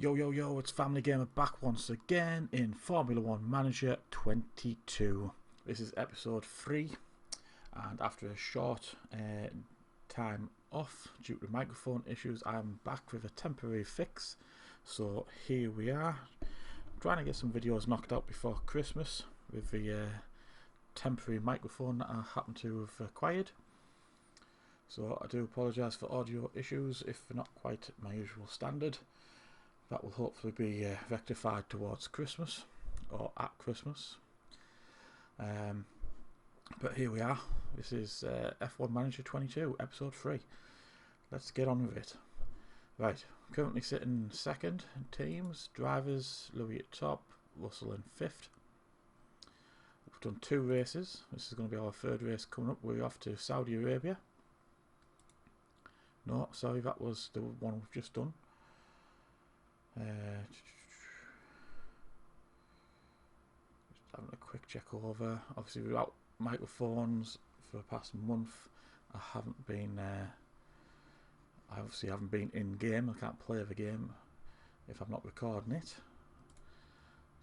Yo yo yo, it's FamilyGamer back once again in Formula 1 Manager 22. This is episode 3, and after a short time off due to microphone issues, I'm back with a temporary fix. So here we are, trying to get some videos knocked out before Christmas with the temporary microphone that I happen to have acquired. So I do apologise for audio issues if they're not quite my usual standard. That will hopefully be rectified towards Christmas, or at Christmas. But here we are. This is F1 Manager 22, Episode 3. Let's get on with it. Right, currently sitting second in teams. Drivers, Louis at top, Russell in fifth. We've done 2 races. This is going to be our 3rd race coming up. We're off to Saudi Arabia. No, sorry, that was the one we've just done. Just having a quick check over. Obviously without microphones for the past month, I haven't been I obviously haven't been in game. I can't play the game if I'm not recording it.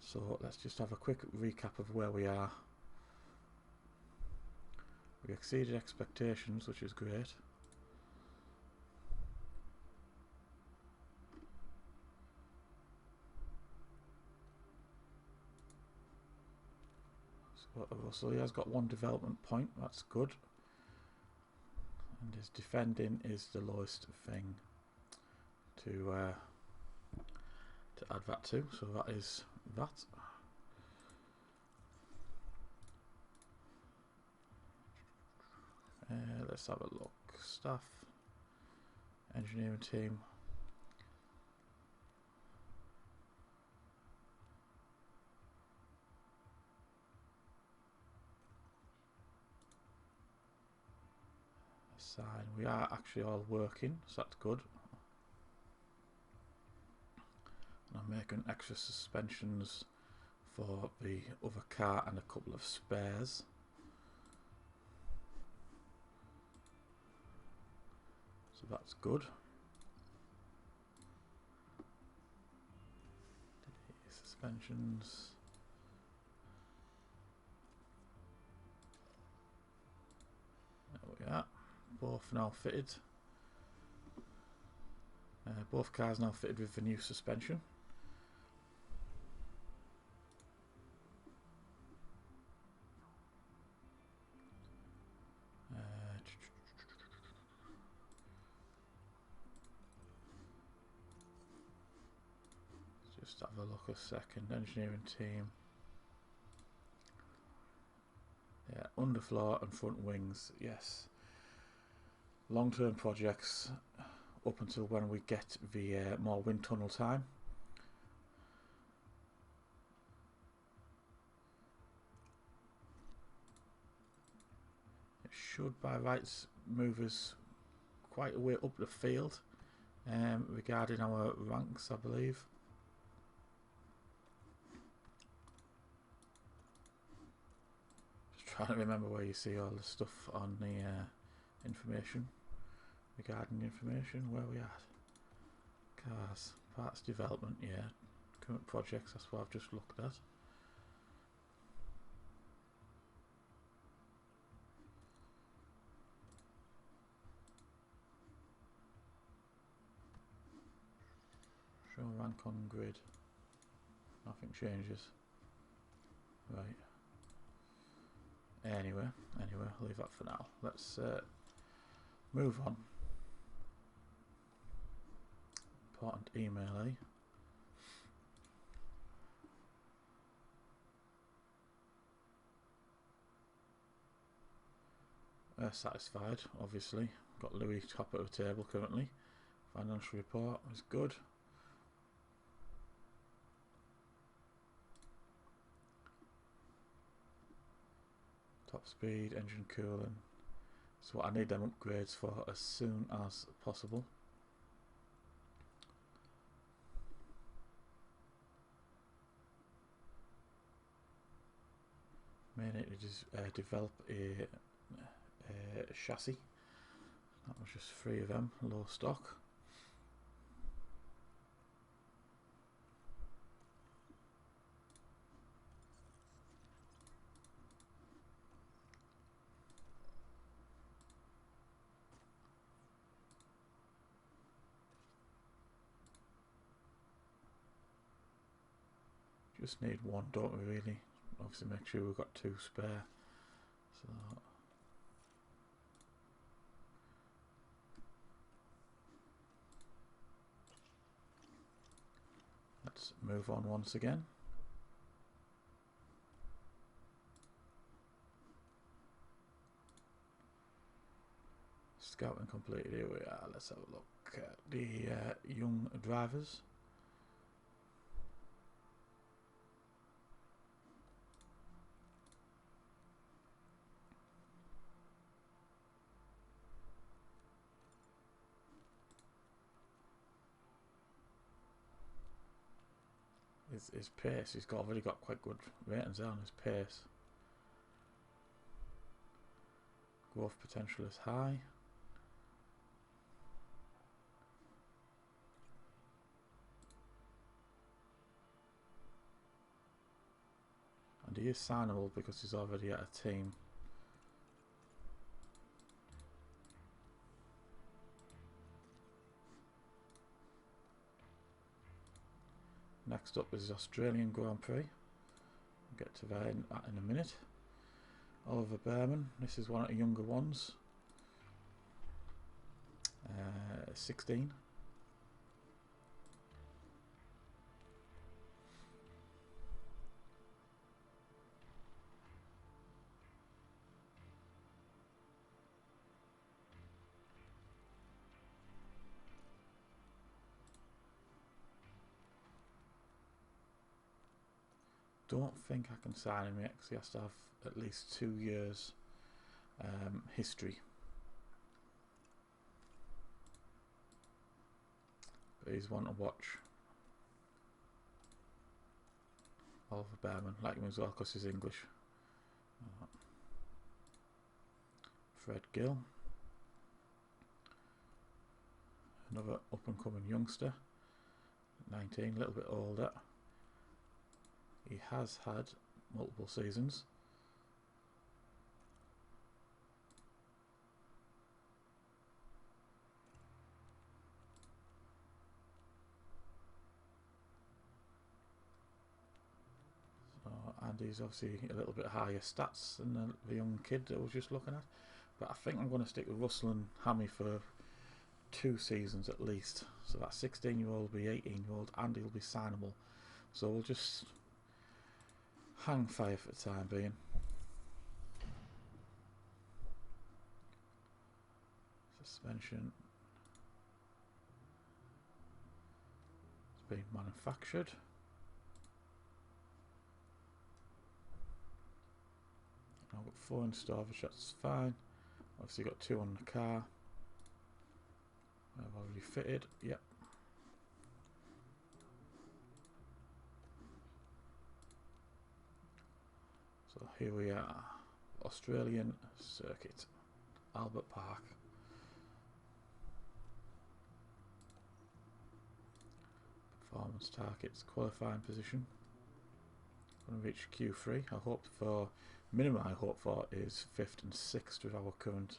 So let's just have a quick recap of where we are. We exceeded expectations, which is great. So he has got 1 development point, that's good. And his defending is the lowest thing to add that to, so that is that. Let's have a look. Staff, engineering team. We are actually all working, so that's good. And I'm making extra suspensions for the other car and a couple of spares. So that's good. Suspensions. There we are. Both now fitted. Both cars now fitted with the new suspension. Just have a look a second. Engineering team. Yeah, underfloor and front wings. Yes. Long-term projects up until when we get the more wind tunnel time. It should by rights move us quite a way up the field regarding our ranks, I believe. Just trying to remember where you see all the stuff on the information. Regarding information, where are we at? Cars, parts development, yeah. Current projects, that's what I've just looked at. Show rank on grid. Nothing changes. Right. Anyway, leave that for now. Let's move on. Important email, eh? Satisfied, obviously. Got Louis top of the table currently. Financial report is good. Top speed, engine cooling. So I need them upgrades for as soon as possible. May need to develop a chassis. That was just 3 of them, low stock. Just need one, don't we really? Obviously make sure we've got 2 spare. So let's move on once again. Scouting completed. Here we are. Let's have a look at the young drivers. His pace, he's already got quite good ratings there on his pace. Growth potential is high. And he is signable because he's already at a team. Next up is the Australian Grand Prix. We'll get to that in a minute. Oliver Behrman, this is one of the younger ones. 16. Don't think I can sign him yet because he has to have at least 2 years history. But he's one to watch. Oliver Behrman, like him as well because he's English. Fred Gill, another up and coming youngster, 19, a little bit older. He has had multiple seasons. So, and he's obviously a little bit higher stats than the young kid that I was just looking at. But I think I'm going to stick with Russell and Hammy for 2 seasons at least. So that 16-year-old will be 18-year-old and he'll be signable. So we'll just hang fire for the time being. Suspension. It's been manufactured. I've got 4 in storage, that's fine. Obviously got 2 on the car. I've already fitted, yep. So here we are, Australian circuit, Albert Park. Performance targets, qualifying position. Going to reach Q3. I hope for, minimum I hope for is 5th and 6th with our current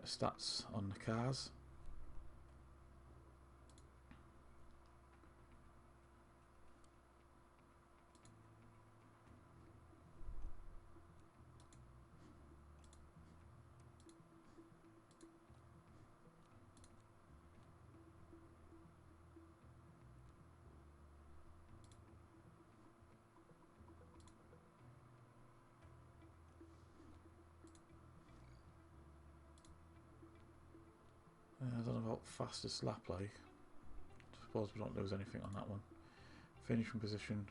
stats on the cars. I don't know about fastest lap like. I suppose we don't lose anything on that one. Finishing position.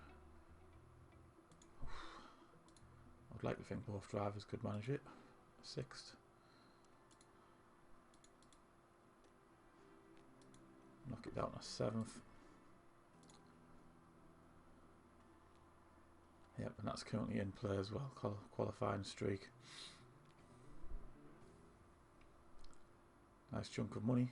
I'd like to think both drivers could manage it. 6th. Knock it down to 7th. Yep, and that's currently in play as well. Qualifying streak. Nice chunk of money.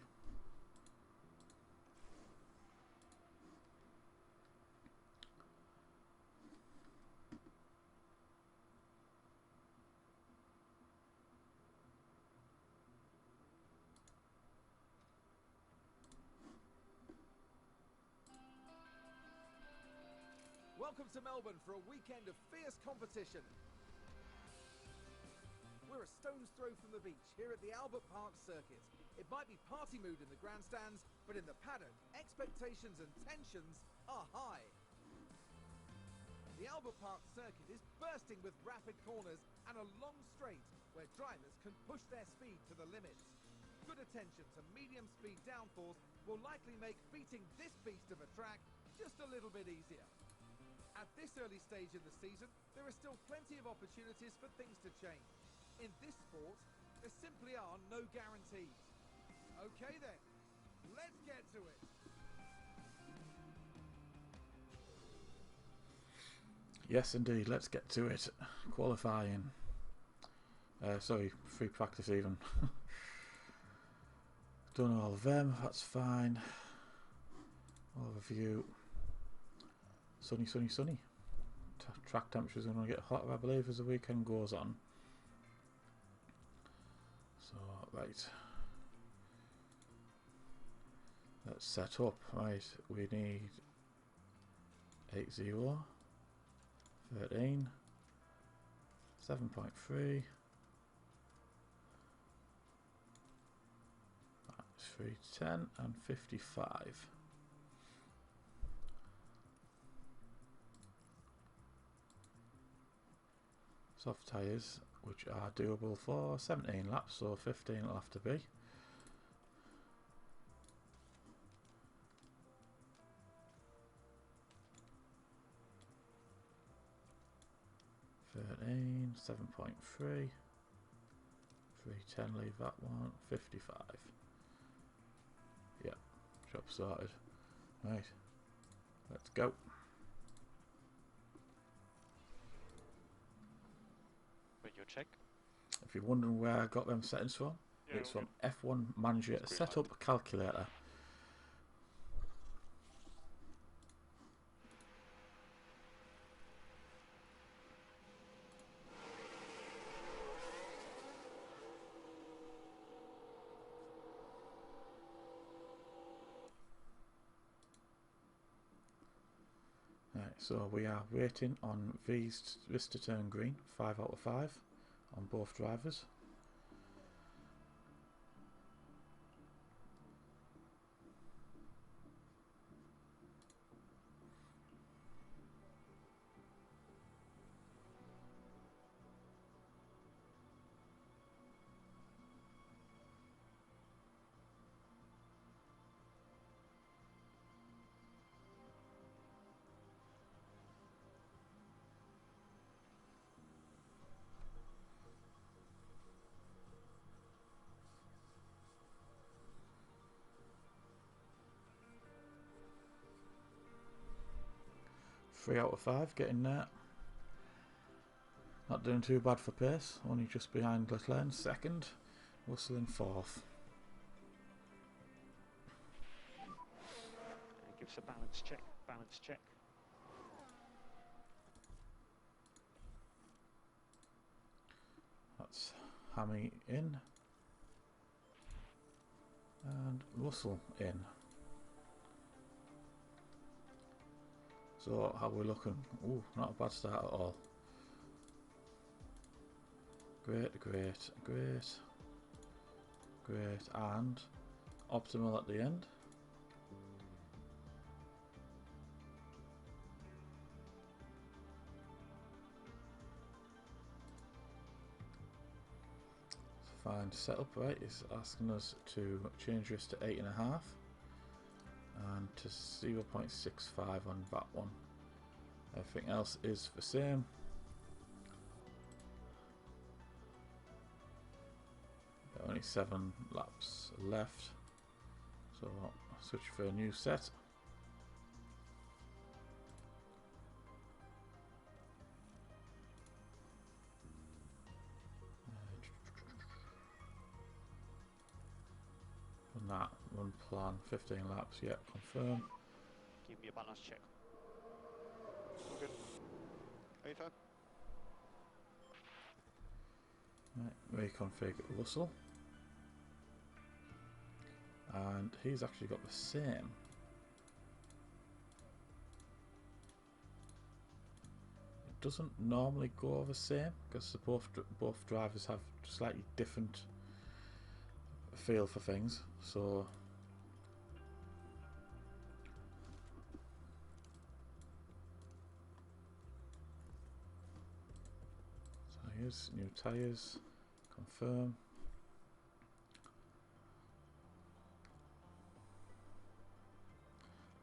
Welcome to Melbourne for a weekend of fierce competition. We're a stone's throw from the beach here at the Albert Park Circuit. It might be party mood in the grandstands, but in the paddock, expectations and tensions are high. The Albert Park Circuit is bursting with rapid corners and a long straight where drivers can push their speed to the limits. Good attention to medium speed downforce will likely make beating this beast of a track just a little bit easier. At this early stage in the season, there are still plenty of opportunities for things to change. In this sport, there simply are no guarantees. Okay then, let's get to it. Yes, indeed. Let's get to it. Qualifying. Sorry, free practice even. Done all of them. That's fine. Overview. Sunny, sunny, sunny. Track temperatures are going to get hotter, I believe, as the weekend goes on. So, right. Let's set up. Right, we need 80, 13, 7.3, 310 and 55. Soft tyres, which are doable for 17 laps, so 15 will have to be. (13) 7.3, 310, leave that one, 55. Yeah, job sorted. Right, let's go. Your check. If you're wondering where I got them settings from, Yeah, it's from F1 Manager Setup Calculator. Right, so we are waiting on this to turn green, 5 out of 5 on both drivers. Three out of 5, getting there. Not doing too bad for pace, only just behind Leclerc in second, Russell in fourth. Give us a balance check, balance check. That's Hammy in. And Russell in. So how are we looking? Ooh, not a bad start at all. Great, great, great, great, and optimal at the end. Find setup, right? It's asking us to change this to 8.5 and to 0.65 on that one. Everything else is the same. Only 7 laps left, so I'll switch for a new set. Run that, run plan, 15 laps, yep, confirm. Give me a balance check. All good. Anytime. Right, reconfigure Russell. And he's actually got the same. doesn't normally go the same because both drivers have slightly different feel for things. So here's new tyres, confirm.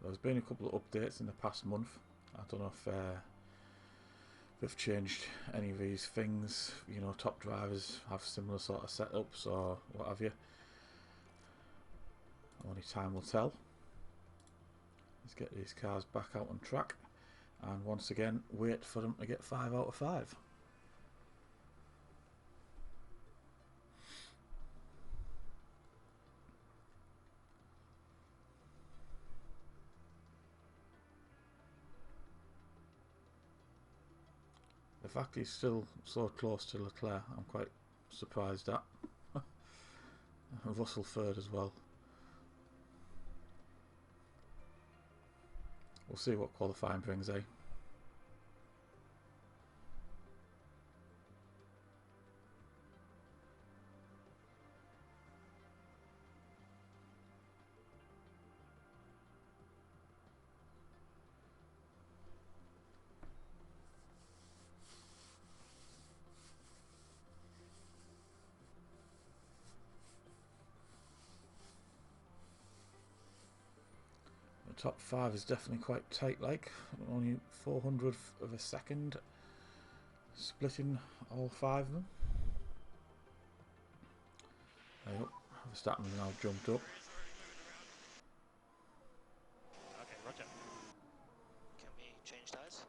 There's been a couple of updates in the past month. I don't know if they've changed any of these things. You know, top drivers have similar sort of setups or what have you. Only time will tell. Let's get these cars back out on track and once again wait for them to get 5 out of 5. The fact he's still so close to Leclerc, I'm quite surprised at. Russell third as well. We'll see what qualifying brings, eh? The top 5 is definitely quite tight, like only 400th of a second splitting all 5 of them. There you go. Verstappen's now jumped up. Okay, roger. Can we change tyres?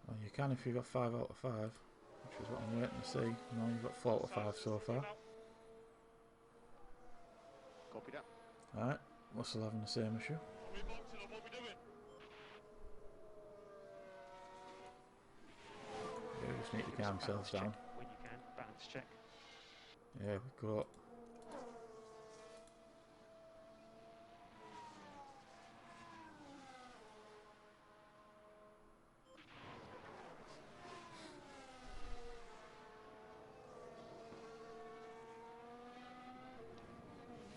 Well, you can if you've got 5 out of 5, which is what I'm waiting to see. No, you've got 4 out of 5 so far. Copy that. Alright, Russell having the same issue. Yeah, we just need to calm ourselves down. When you can, balance check. Yeah, we got.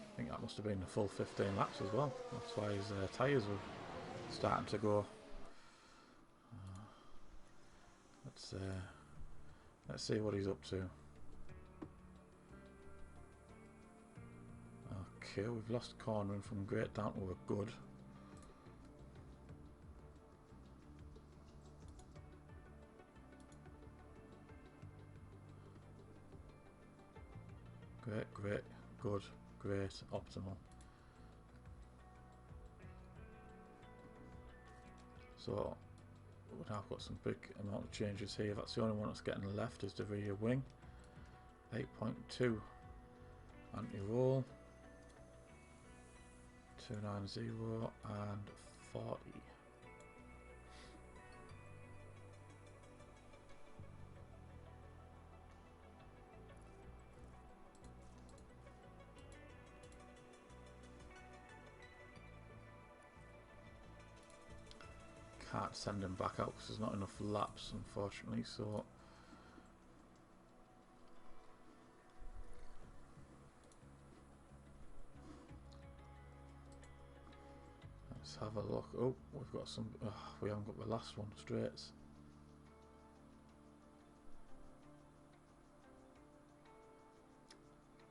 I think that must have been the full 15 laps as well. That's why his tyres were starting to go. Let's see what he's up to. Okay, we've lost cornering from great down to a good. Great, great, good, great, optimal. So we've now got some big amount of changes here. That's the only one that's getting left is the rear wing. 8.2 anti-roll, 290 and 40. Can't send him back out because there's not enough laps, unfortunately. So let's have a look. Oh, we've got some. Oh, we haven't got the last one. Straights.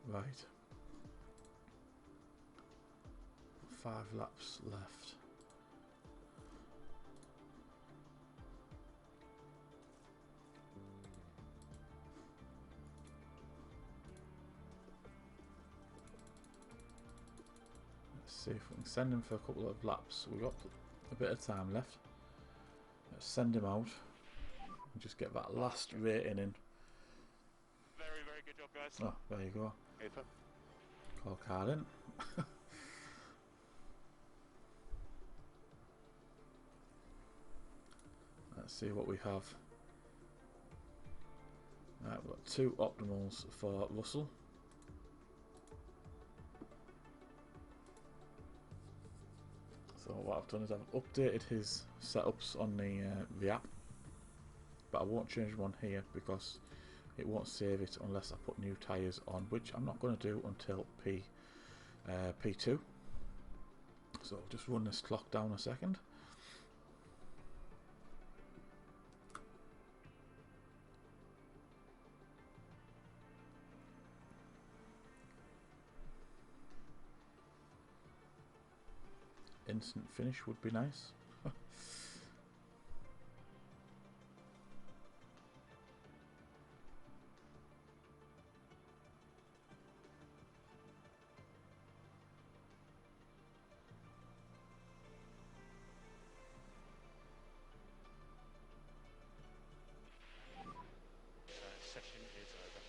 Right. 5 laps left. See if we can send him for a couple of laps. We've got a bit of time left. Let's send him out and just get that last rating in. Very, very good job, guys. Oh, there you go. Super. Call card in. Let's see what we have. Right, we've got 2 optimals for Russell. So what I've done is I've updated his setups on the app, but I won't change one here because it won't save it unless I put new tyres on, which I'm not going to do until P2. So I'll just run this clock down a second. Instant finish would be nice. Session is over.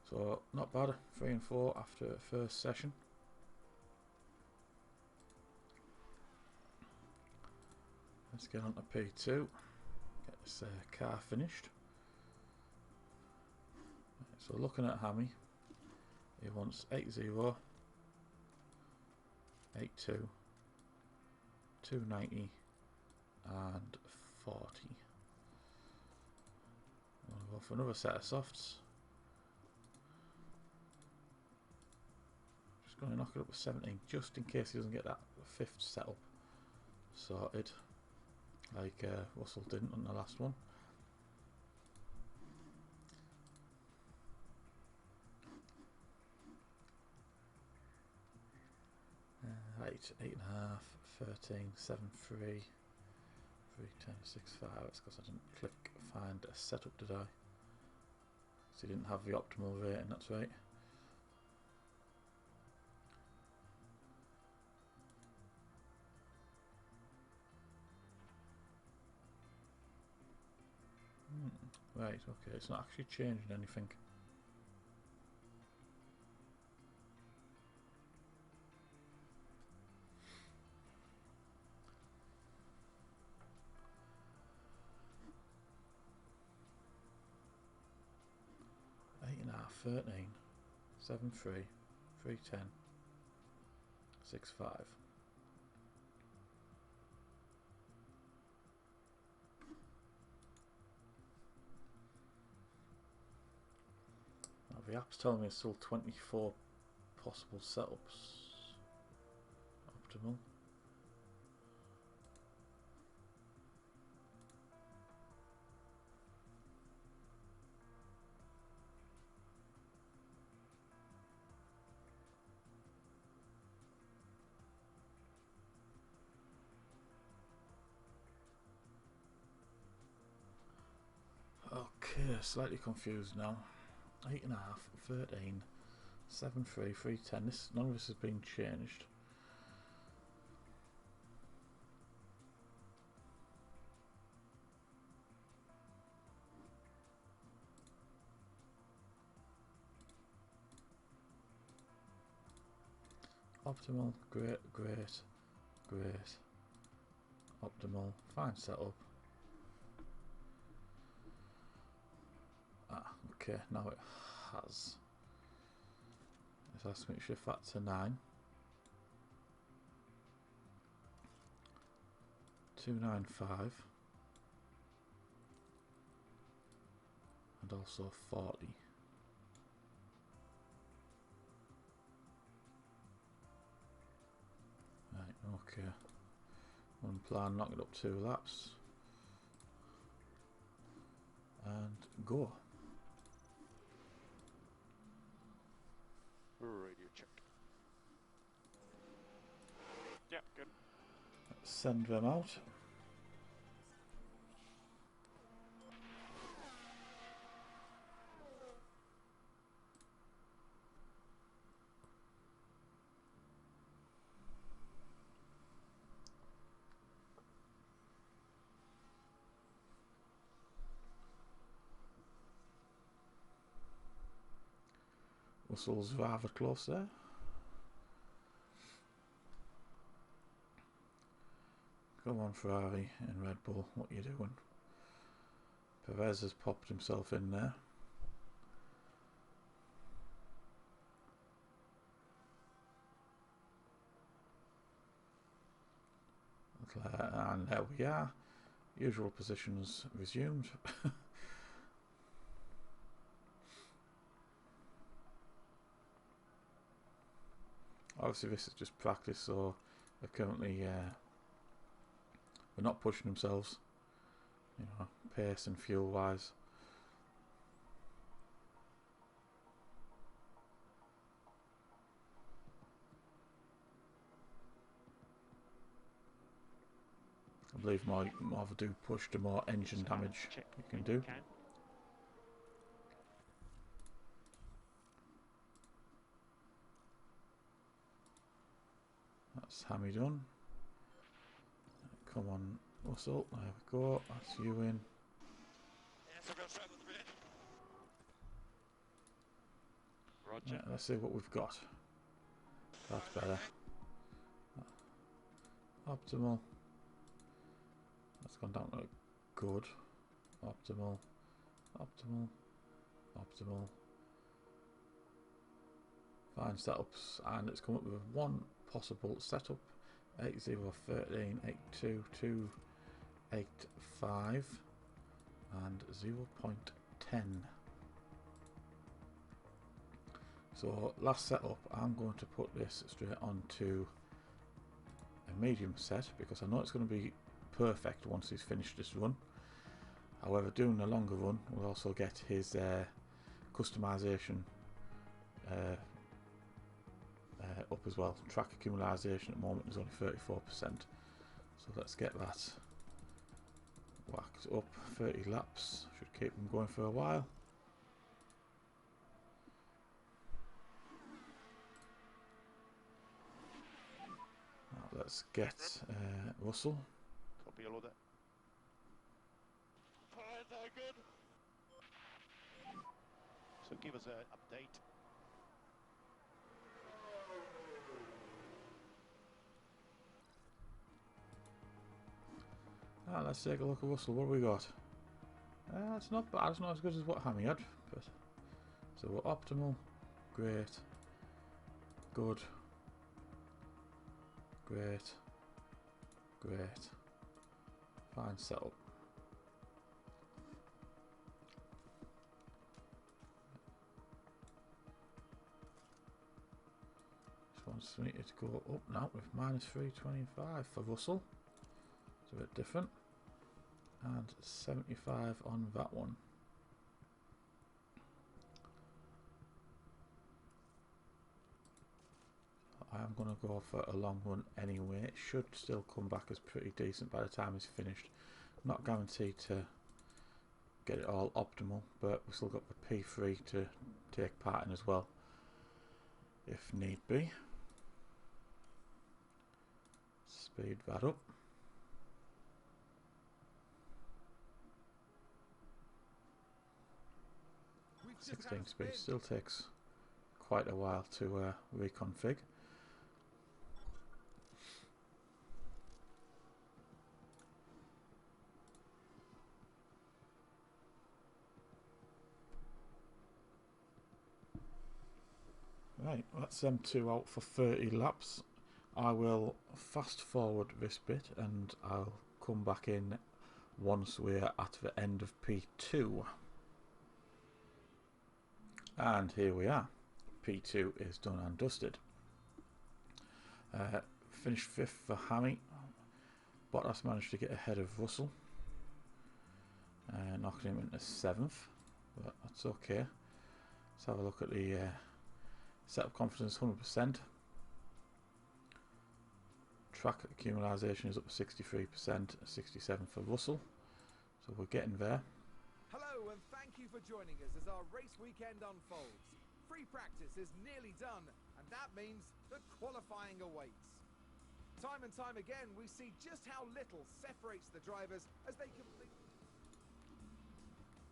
So not bad, 3 and 4 after the first session. Let's get on to P2, get this car finished. Right, so looking at Hammy, he wants 80, 82, 290 and 40. I'll go for another set of softs. Just going to knock it up to 17 just in case he doesn't get that 5th setup sorted like Russell didn't on the last one. Right, 8.5, 13, 7, 3, 3, 10, 6, 5. It's because I didn't click find a setup, did I? So you didn't have the optimal rating, that's right. Right, okay, it's not actually changing anything. Eight and a half, 13, 7, 3, 3, 10, 6, 5. Now the app's telling me it's still 24 possible setups. Optimal. Okay, slightly confused now. 8.5, 13, 7, 3, 3, 10. None of this has been changed. Optimal, great, great, great. Optimal, fine setup. Ah, okay, now it has. It's asking me to shift that to 9. 295. And also 40. Right, okay. One plan, knock it up 2 laps. And go. Radio check. Yeah, good. Let's send them out. Russell's rather close there. Come on, Ferrari and Red Bull, what are you doing? Perez has popped himself in there. And there we are. Usual positions resumed. Obviously this is just practice, so they're currently they're not pushing themselves, you know, pace and fuel wise. I believe more they do push, the more engine damage you can do. That's Hammy done. Come on, Russell. There we go. That's you in. Roger. Yeah, let's see what we've got. That's better. Optimal. That's gone down to good. Optimal. Optimal. Optimal. Fine setups, and it's come up with one possible setup: 8013, 822, 85, and 0.10. So last setup, I'm going to put this straight onto a medium set because I know it's going to be perfect once he's finished this run. However, doing a longer run will also get his customization up as well. Track accumulation at the moment is only 34%, so let's get that whacked up. 30 laps should keep him going for a while. Now let's get Russell. Copy all of that. Fine, they're good. So give us an update. Let's take a look at Russell. What have we got? It's not bad. It's not as good as what Hammy had. But so we're optimal, great, good, great, great. Fine setup. This one's needed to go up now with -325 for Russell. It's a bit different. And 75 on that one. I am going to go for a long run anyway. It should still come back as pretty decent by the time it's finished. Not guaranteed to get it all optimal, but we've still got the P3 to take part in as well, if need be. Speed that up. 16 speed still takes quite a while to reconfig. Right, that's them two out for 30 laps. I will fast forward this bit and I'll come back in once we're at the end of P2. And here we are. P2 is done and dusted. Finished 5th for Hammy. Bottas managed to get ahead of Russell, knocking him into 7th, but that's okay. Let's have a look at the setup confidence, 100%. Track accumulation is up to 63%, 67 for Russell, so we're getting there. Hello and thank you for joining us as our race weekend unfolds. Free practice is nearly done, and that means that qualifying awaits. Time and time again, we see just how little separates the drivers as they complete.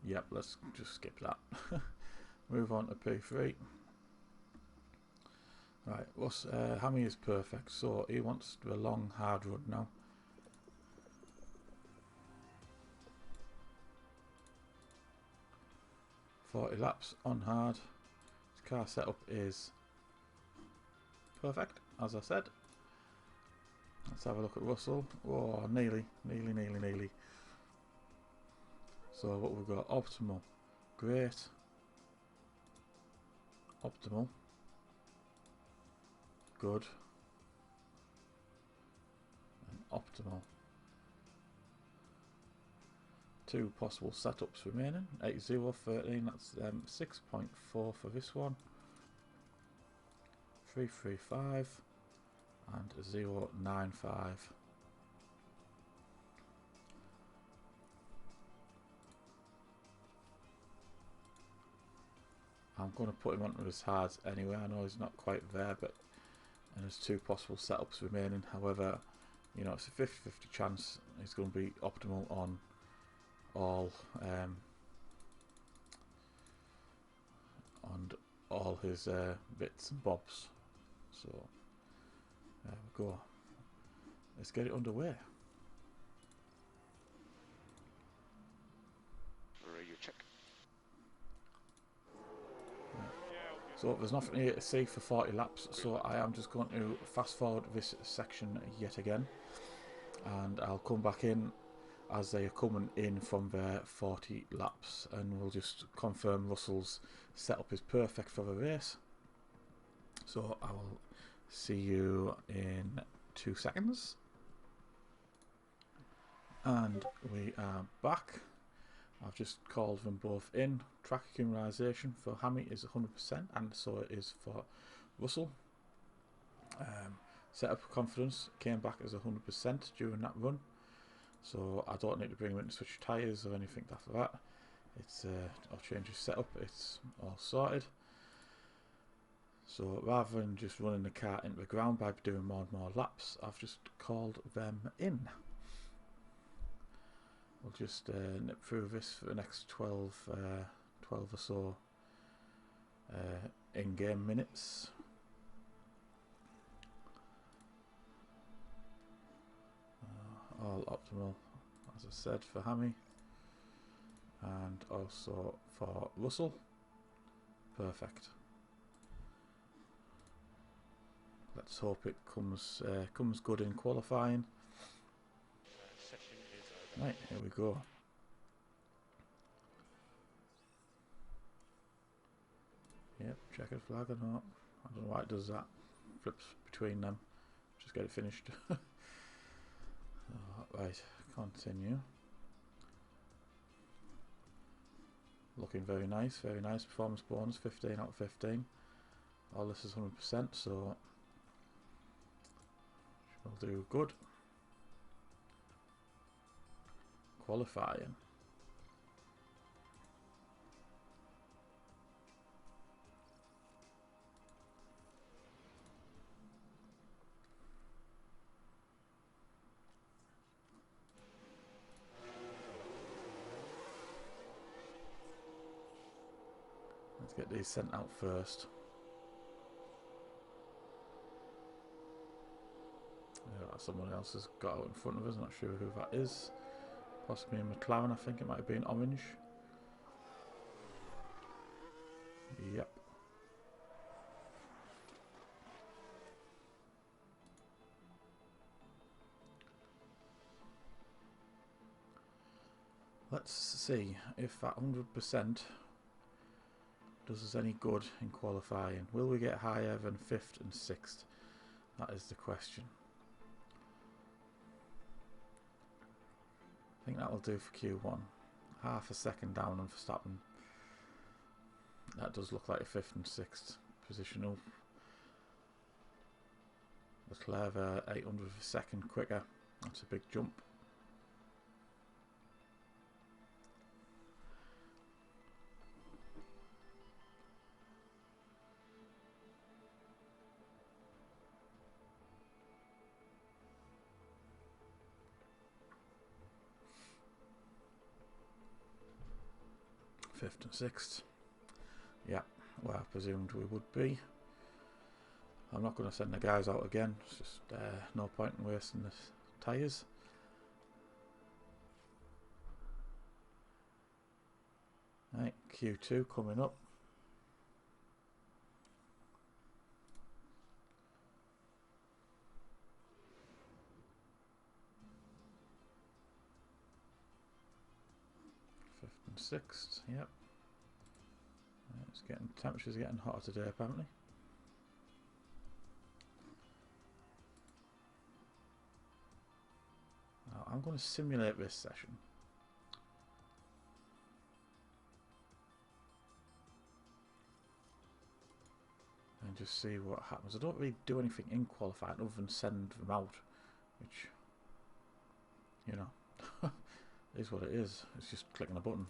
Yep, let's just skip that. Move on to P3. Right, Hammy is perfect, so he wants to do a long, hard run now. 40 laps on hard. This car setup is perfect, as I said. Let's have a look at Russell. Oh, nearly. So what we've got, optimal, great, optimal, good, and optimal. 2 possible setups remaining. 8013, that's 6.4 for this one. 335 and 095. I'm going to put him onto his hards anyway. I know he's not quite there, but and there's 2 possible setups remaining. However, you know, it's a 50-50 chance he's going to be optimal on all his bits and bobs. So there we go. Let's get it underway. Radio check. So there's nothing here to see for 40 laps, so I am just going to fast forward this section yet again, and I'll come back in as they are coming in from their 40 laps, and we'll just confirm Russell's setup is perfect for the race. So I will see you in 2 seconds. And we are back. I've just called them both in. Track accumulation for Hammy is 100%, and so it is for Russell. Setup confidence came back as 100% during that run, so I don't need to bring him in to switch tyres or anything after that. It's I'll change his setup, it's all sorted. So rather than just running the car into the ground by doing more and more laps, I've just called them in. We'll just nip through this for the next 12 or so in-game minutes. All optimal, as I said, for Hammy, and also for Russell. Perfect. Let's hope it comes good in qualifying. Right, here we go. Yep, checkered flag or not. I don't know why it does that. Flips between them. Just get it finished. Right, continue. Looking very nice, very nice. Performance bonus, 15 out of 15. All this is 100%, so we'll do good. Qualifying. Let's get these sent out first. Yeah, someone else has got out in front of us, not sure who that is. Possibly a McLaren, I think it might have been orange. Yep. Let's see if that 100% does us any good in qualifying. Will we get higher than 5th and 6th? That is the question. I think that will do for Q1. Half a second down on Verstappen. That does look like a 5th and 6th positional. Leclerc 800th of a second quicker. That's a big jump. Fifth and 6th. Yeah, well, I presumed we would be. I'm not going to send the guys out again. It's just no point in wasting the tyres. Right, Q2 coming up. Fifth and sixth, yep. It's getting, temperature's getting hotter today apparently. Now, I'm going to simulate this session. And just see what happens. I don't really do anything in qualifying other than send them out, which, you know, is what it is. It's just clicking a button.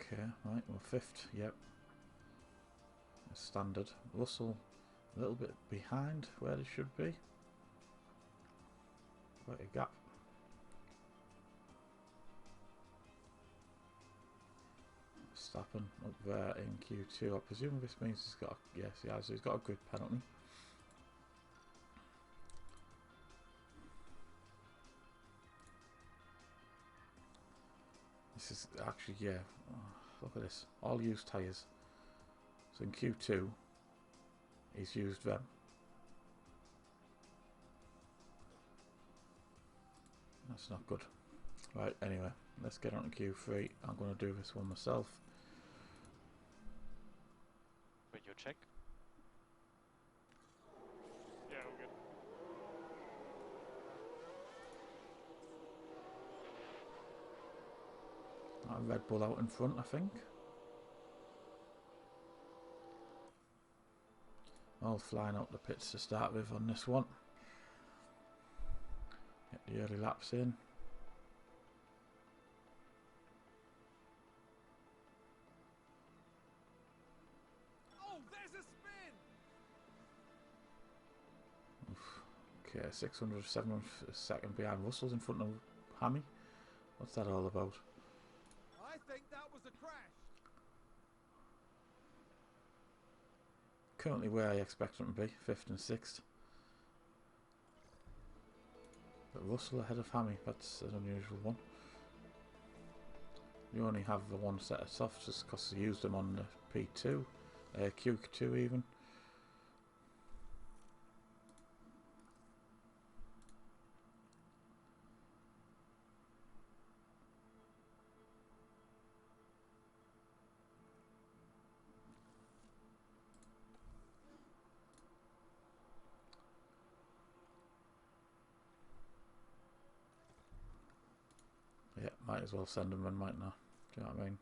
Okay, right, well, fifth, yep. Standard. Russell a little bit behind where it should be. Quite a gap. Stappen up there in Q2. I presume this means he's got a, yes, yeah, so he's got a good penalty. This is actually, yeah, oh, look at this. All used tyres. So in Q2, he's used them. That's not good. Right, anyway, let's get on to Q3. I'm going to do this one myself. With your check? Yeah, all good. Red Bull out in front, I think. All flying out the pits to start with on this one. Get the early laps in. Oh, there's a spin! Oof. Okay, 600, 700 a second behind. Russell's in front of Hammy. What's that all about? I think that was a crash. Currently where I expect them to be, 5th and 6th. But Russell ahead of Hammy, that's an unusual one. You only have the one set of softs just because they used them on the P2, Q2 even. Yeah, might as well send them then, mightn't I? Do you know what I mean?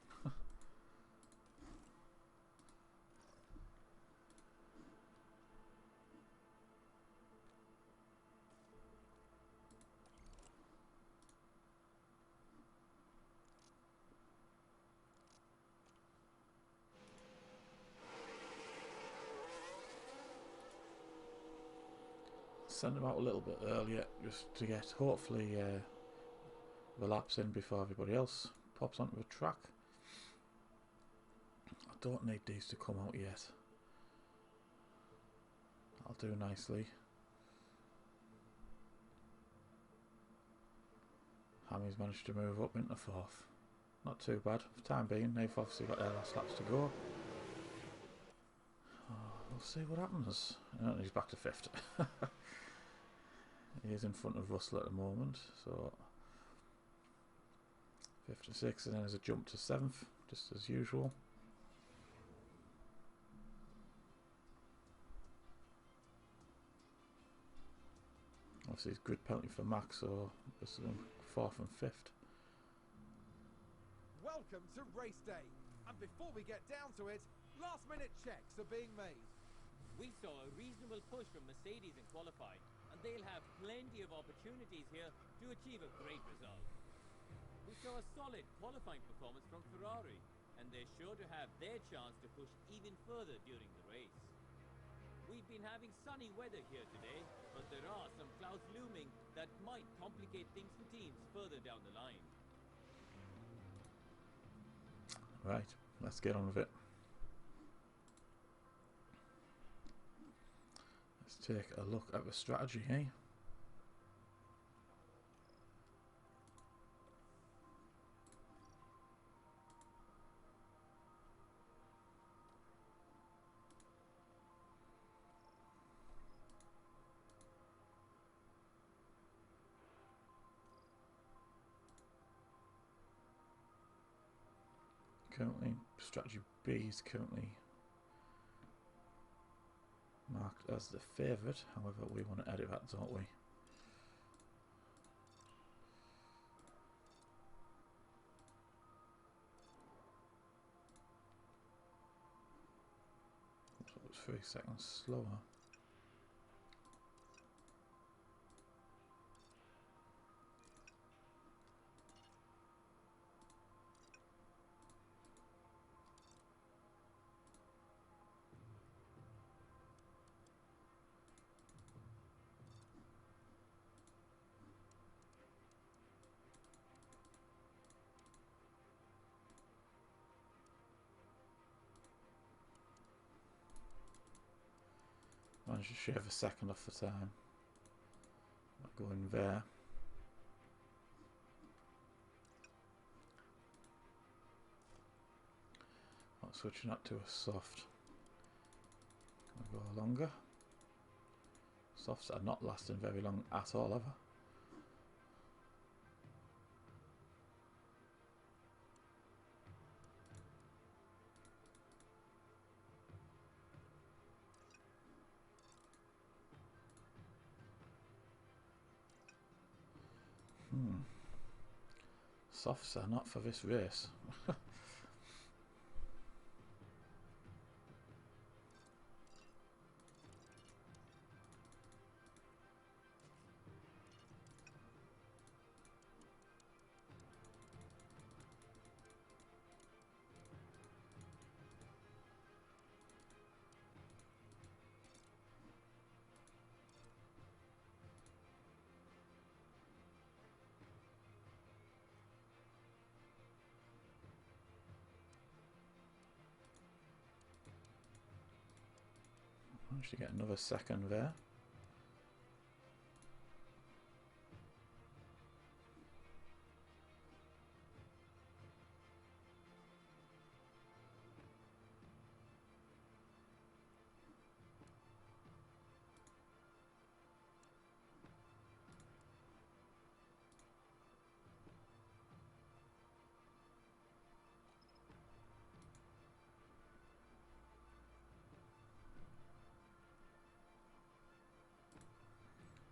Send them out a little bit earlier just to get hopefully the laps in before everybody else pops onto the track. I don't need these to come out yet. I'll do nicely. Hammy's managed to move up into 4th. Not too bad for the time being. They've obviously got their last laps to go. Oh, we'll see what happens. Oh, he's back to 5th. He is in front of Russell at the moment, so 5th to 6th, and then there's a jump to 7th, just as usual. Obviously, it's good penalty for Max, so this is 4th and 5th. Welcome to race day. And before we get down to it, last-minute checks are being made. We saw a reasonable push from Mercedes in qualifying, and they'll have plenty of opportunities here to achieve a great result. We saw a solid qualifying performance from Ferrari, and they're sure to have their chance to push even further during the race. We've been having sunny weather here today, but there are some clouds looming that might complicate things for teams further down the line. Right, let's get on with it. take a look at the strategy, eh? Currently, strategy B is currently marked as the favourite. However, we want to edit that, don't we? Looks like it's 3 seconds slower. Managed to shave a second off the time. Going there. Not switching that to a soft. Gonna go longer. Softs are not lasting very long at all, ever. Softs are not for this race. Managed to get another second there.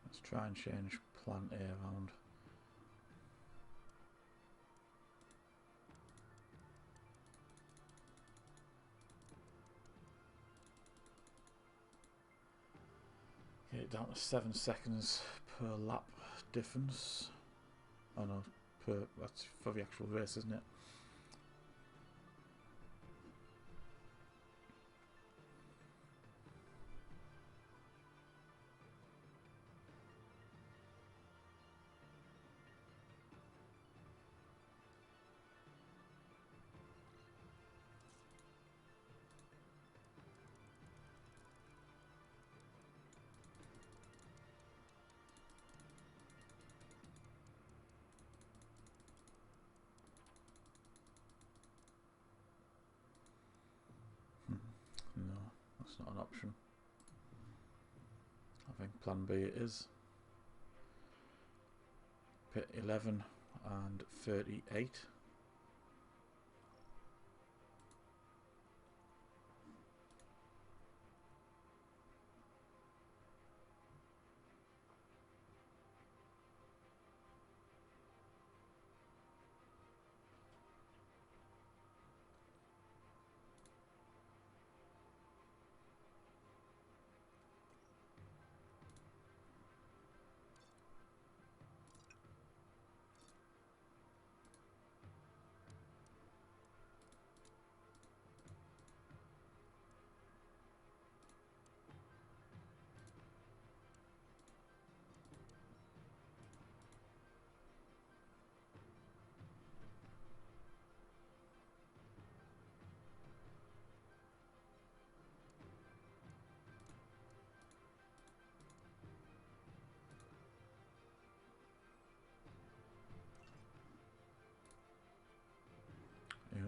Let's try and change plan A around. Get it down to 7 seconds per lap difference. Oh no, that's for the actual race, isn't it? No, that's not an option. I think plan B it is. Pit 11 and 38.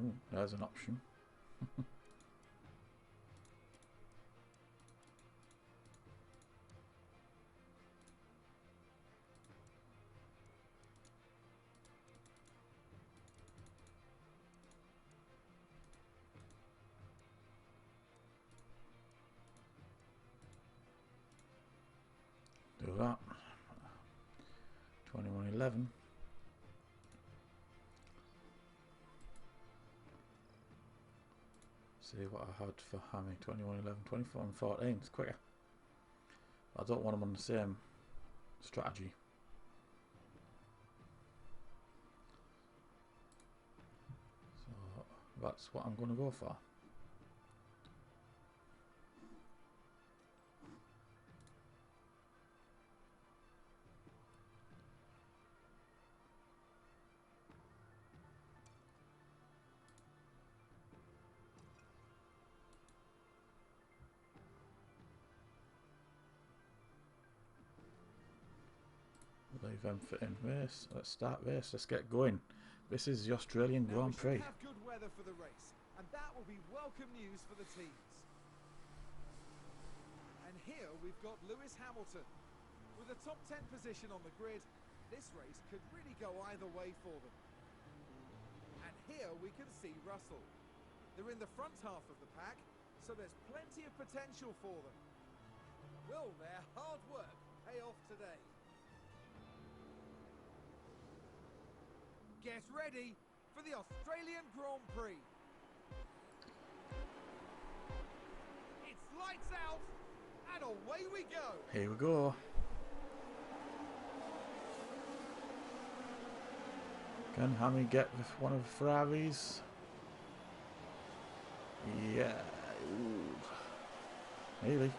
Ooh, there's an option. Do that. 2111. See what I had for Hammy. 2111, 24 and 14. It's quicker. I don't want them on the same strategy. So that's what I'm going to go for. Leave them fit in race. Let's start race. Let's get going. This is the Australian Grand Prix. We should have good weather for the race, and that will be welcome news for the teams. And here we've got Lewis Hamilton. With a top 10 position on the grid, this race could really go either way for them. And here we can see Russell. They're in the front half of the pack, so there's plenty of potential for them. Will their hard work pay off today? Get ready for the Australian Grand Prix. It's lights out and away we go. Here we go. Can Hammy get with one of the Ferraris? Yeah. Ooh. Nearly.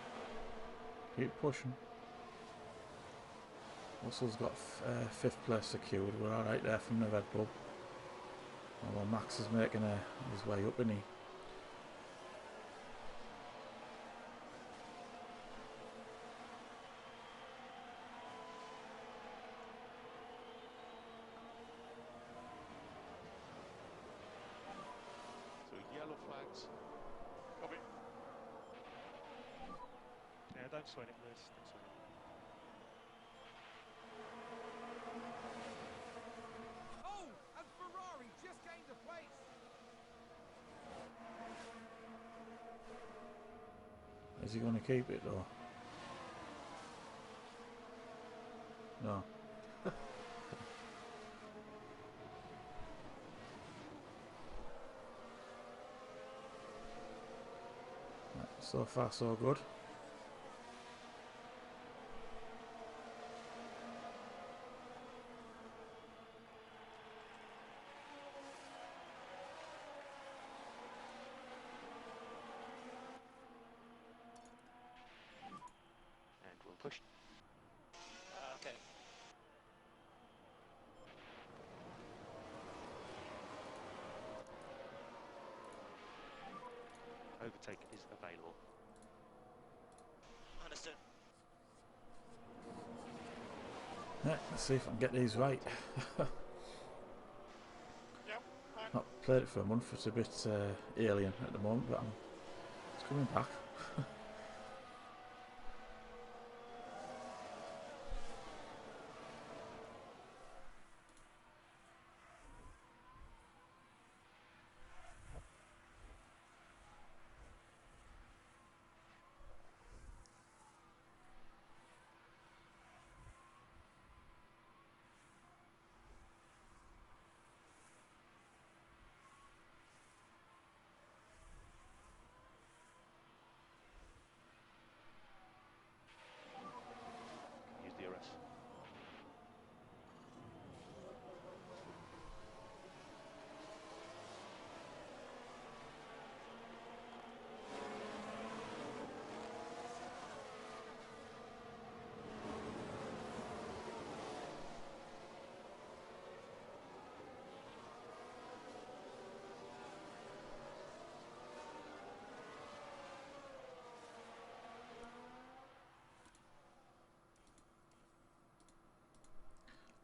Keep pushing. Russell's got 5th place secured. We're alright there from the Red Bull. Although Max is making his way up, isn't he? So yellow flags. Copy. Yeah, don't sweat it, Liz. Don't sweat it. Oh, and Ferrari just gained a place. Is he going to keep it though? No. So far so good. And we'll push. Okay. Overtake is available. Understood. Yeah, let's see if I can get these right. Yep. Not played it for a month. It's a bit alien at the moment, but it's coming back. Use DRS.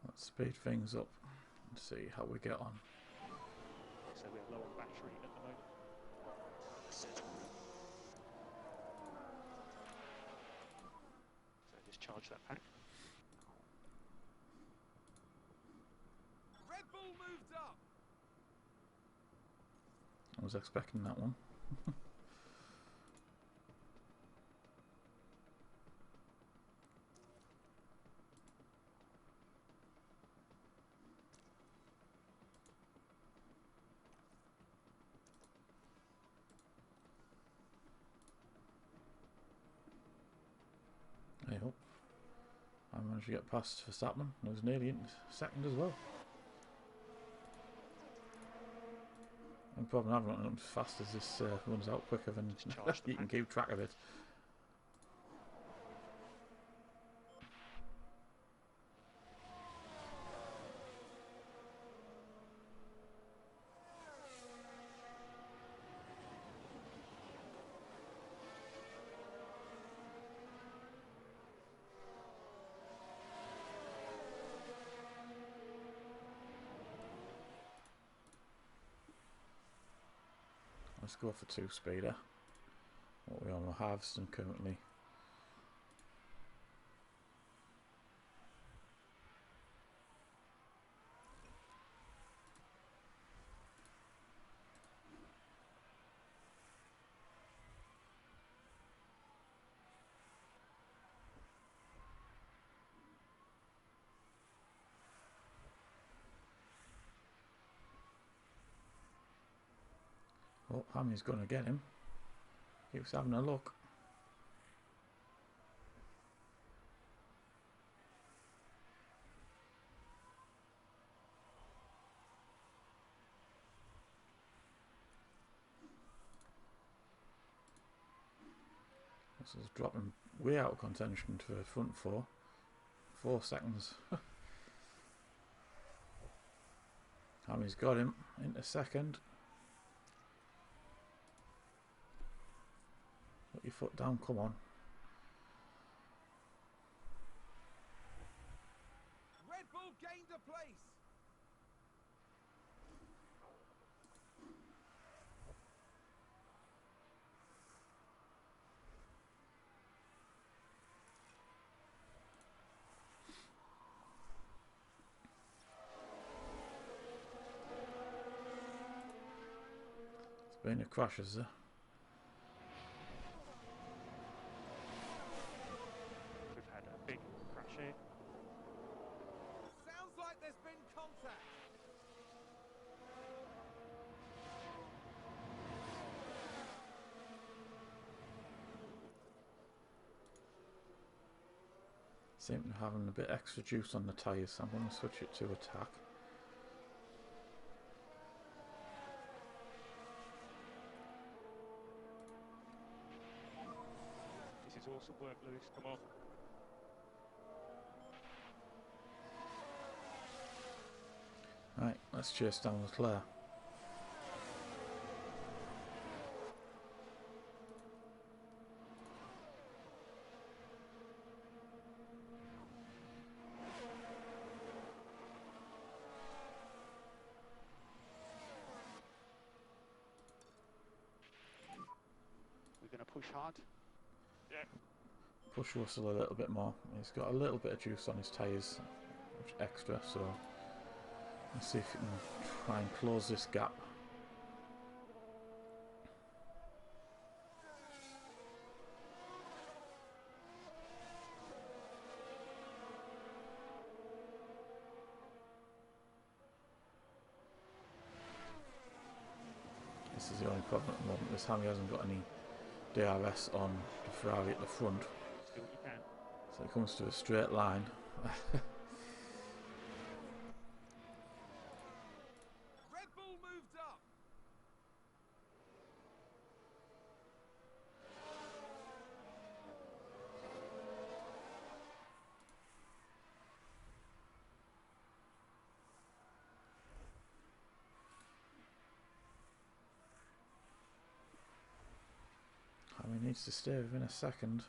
Let's speed things up and see how we get on. So so we're low on battery at the moment. Understood. So just charge that pack. Red Bull moved up. I was expecting that one. I hope I managed to get past Verstappen. I was nearly in second as well. The problem I've run as fast as this runs out quicker than you can keep track of it. Let's go for 2-speeder. What we on Harveston currently. Oh, Hammy's going to get him. Keeps having a look. This is dropping way out of contention to the front 4. 4 seconds. Hammy's got him into second. Put your foot down, come on. Red Bull gained a place. It's been a crash, is there? We've had a big crash here. Sounds like there's been contact. Seem to be having a bit extra juice on the tyres, so I'm going to switch it to attack. This is awesome work, Lewis. Come on. Right, let's chase down Leclerc. We're going to push hard. Yeah. Push Russell a little bit more. He's got a little bit of juice on his tyres, which extra, so let's see if we can try and close this gap. This is the only problem at the moment. This Hammy hasn't got any DRS on the Ferrari at the front, Still you can. so it comes to a straight line. Red Bull moved up. Hammy needs to stay within a second.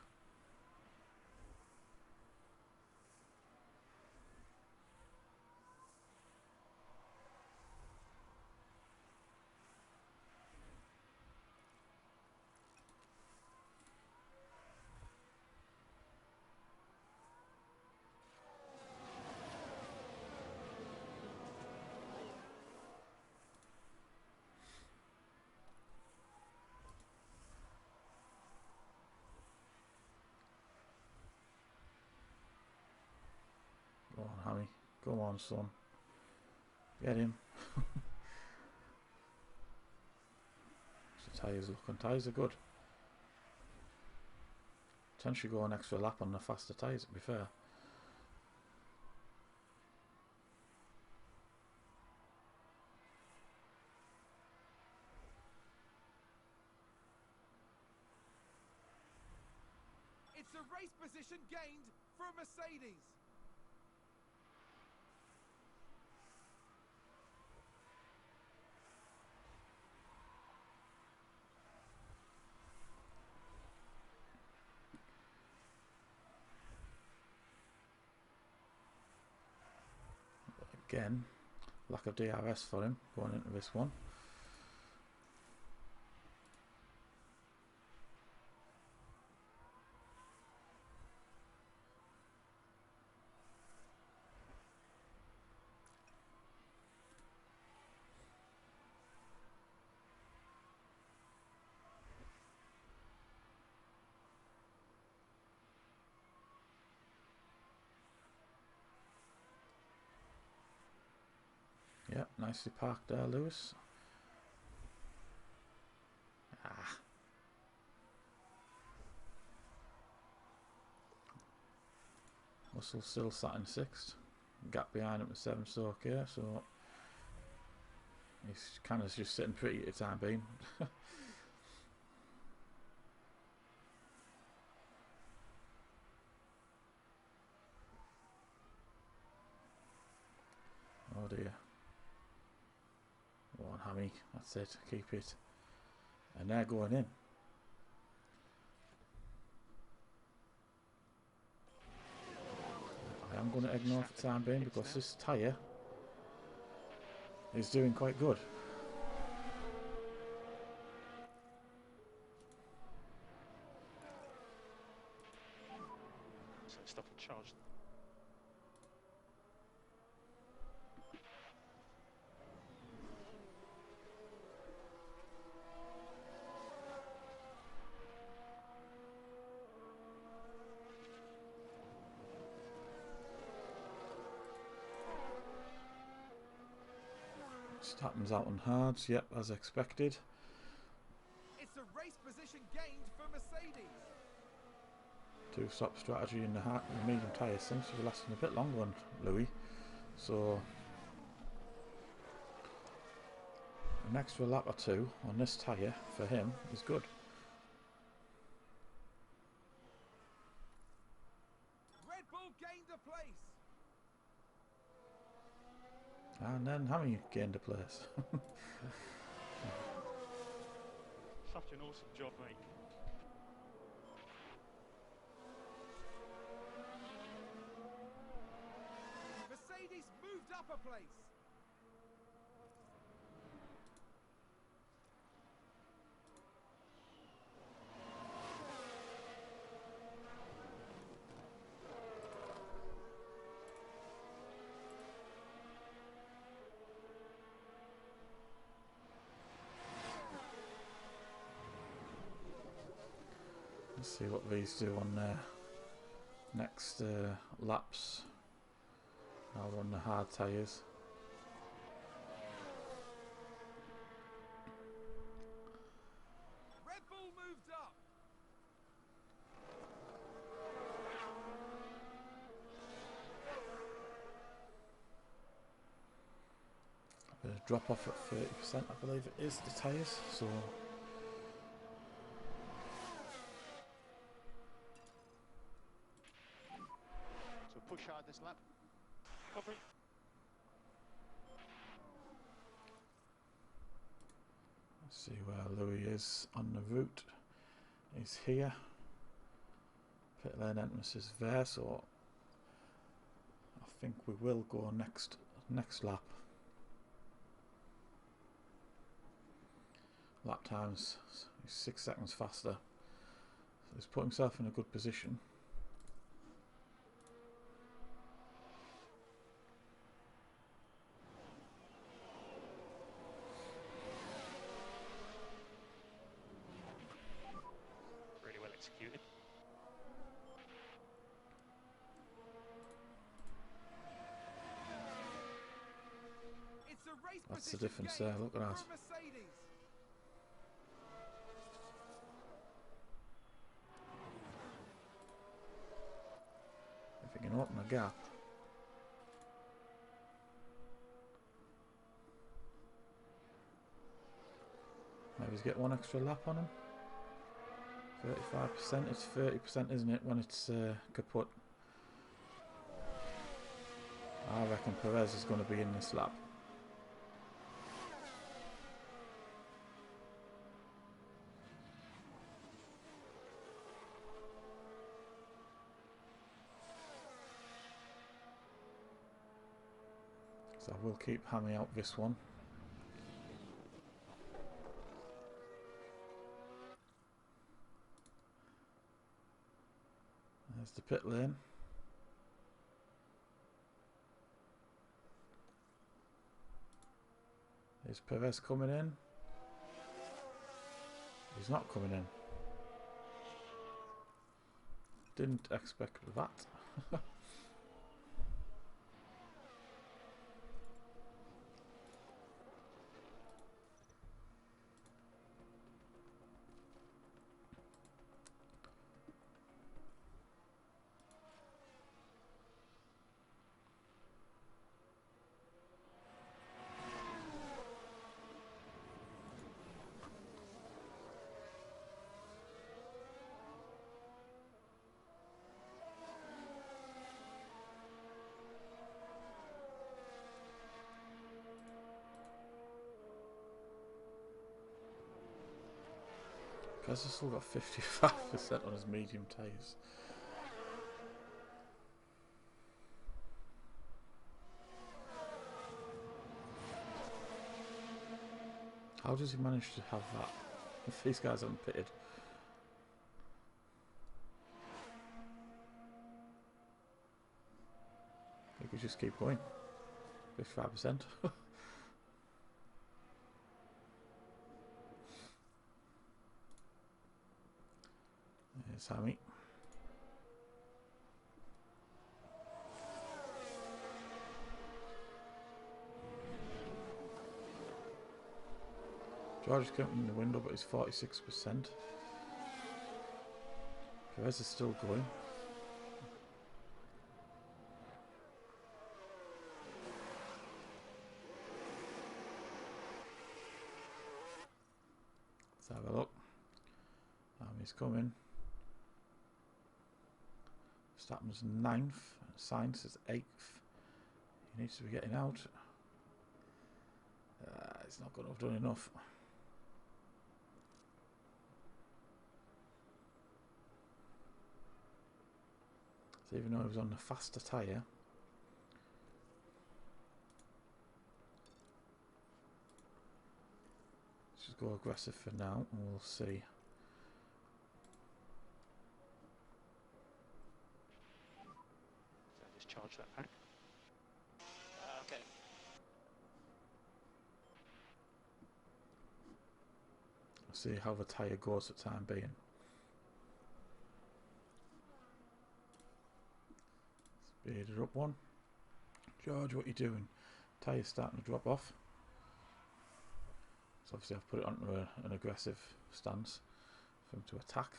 Come on, Hammy. Come on, son. Get him. The tyres looking. Tyres are good. Potentially go an extra lap on the faster tyres, to be fair. It's a race position gained for a Mercedes. Again, lack of DRS for him going into this one. Yeah, nicely parked there, Lewis. Ah. Russell still sat in 6th. Gap behind him was 7th, so okay, so he's kind of just sitting pretty at the time being. Oh dear. Go on, Hammy. That's it. Keep it. And they're going in. I am going to ignore for the time being because this tyre is doing quite good. So stop and charge. Happens out on hards, yep, as expected. It's a race position gained for Mercedes. Two-stop strategy in the medium tyres seems to be lasting a bit longer on Louis, so an extra lap or two on this tyre for him is good. Red Bull gained a place. And then Hammy gained a place. Such an awesome job, mate. Mercedes moved up a place. Let's see what these do on their next laps. Now we're on the hard tyres. Red Bull moved up. A drop off at 30%, I believe it is, the tyres, so So push hard this lap. Copy. let's see where Louis is on the route. He's here. Pit lane entrance is there, so I think we will go next lap. Lap times is 6 seconds faster, so he's put himself in a good position. Really well executed. race That's the position difference gained there, look at that. for Mercedes. If he can open a gap. Maybe he's get one extra lap on him. 35%, it's 30%, isn't it, when it's kaput. I reckon Perez is going to be in this lap. So I will keep Hammy out this one. There's the pit lane. Is Perez coming in? He's not coming in. Didn't expect that. Perez has still got 55% on his medium tyres. How does he manage to have that if these guys haven't pitted? He could just keep going. 55%. There's Hammy. George is counting in the window, but he's 46%. Perez is still going. Let's have a look. He's coming. Verstappen's 9th. Sainz is 8th. He needs to be getting out. He's not going to have done enough. So even though he was on the faster tyre, let's just go aggressive for now and we'll see. So just charge that pack. Okay. See how the tyre goes for the time being. Speed it up one. George, what are you doing? Tyre's starting to drop off. So obviously I've put it onto an aggressive stance for him to attack.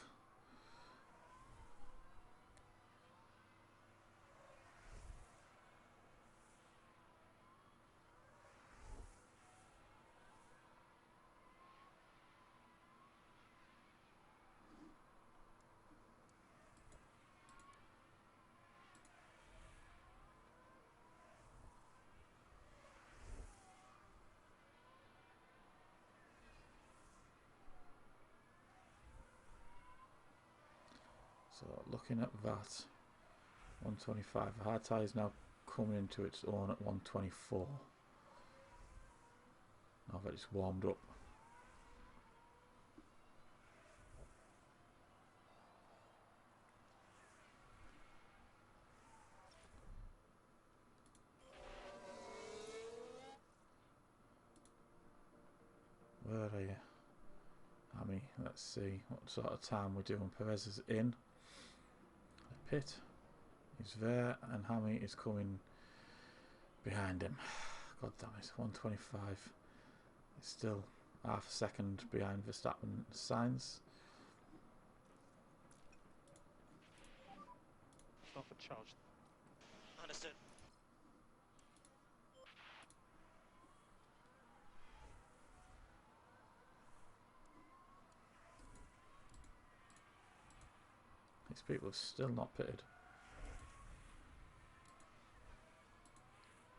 So looking at that, 125. The hard tyre is now coming into its own at 124. Now that it's warmed up. Where are you? Hammy, let's see what sort of time we're doing. Perez is in the pit. He's there and Hammy is coming behind him. God damn it, 125. It's still half a second behind Verstappen Sainz. Not for charge. Understood. These people are still not pitted.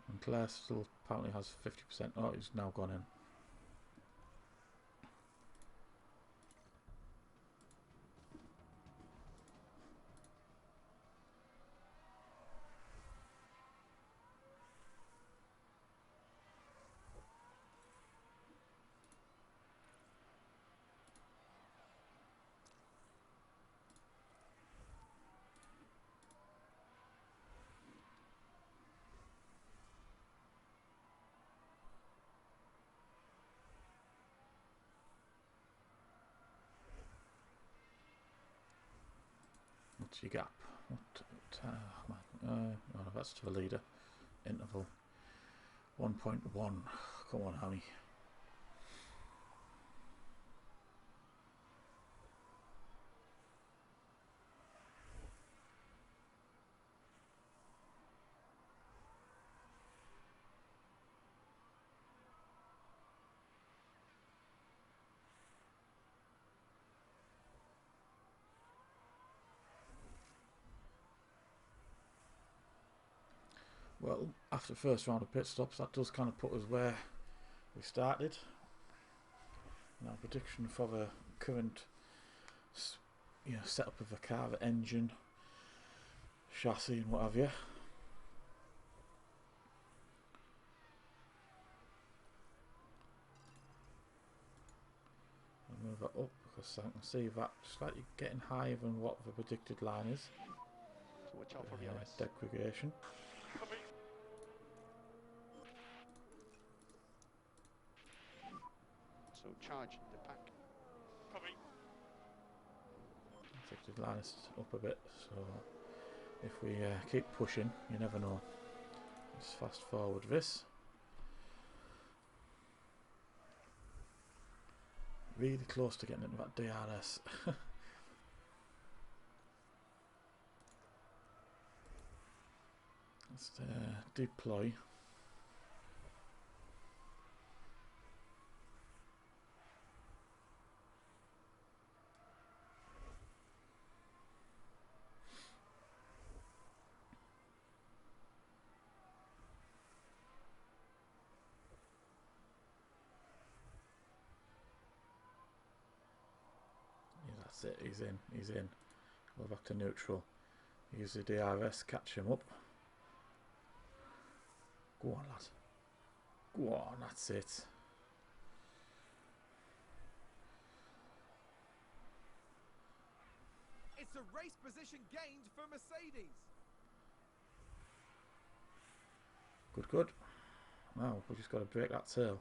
And Claire still apparently has 50%. Oh, he's now gone in. What's your gap? Oh, that's to the leader. Interval 1.1. Come on, Hammy. Well, after the first round of pit stops, that does kind of put us where we started. Now, prediction for the current, setup of the car, the engine, chassis, and what have you. I'll move that up because I can see that slightly getting higher than what the predicted line is. So watch out for DRS. Degradation. Copy. So charge the pack. Copy. Predicted line is up a bit, so if we keep pushing, you never know. Let's fast forward this. Really close to getting into that DRS. Let's deploy. That's it, he's in. Go back to neutral. Use the DRS, catch him up. Go on, lad. Go on, that's it. It's a race position gained for Mercedes. Good, good. Now, we've just got to break that tail.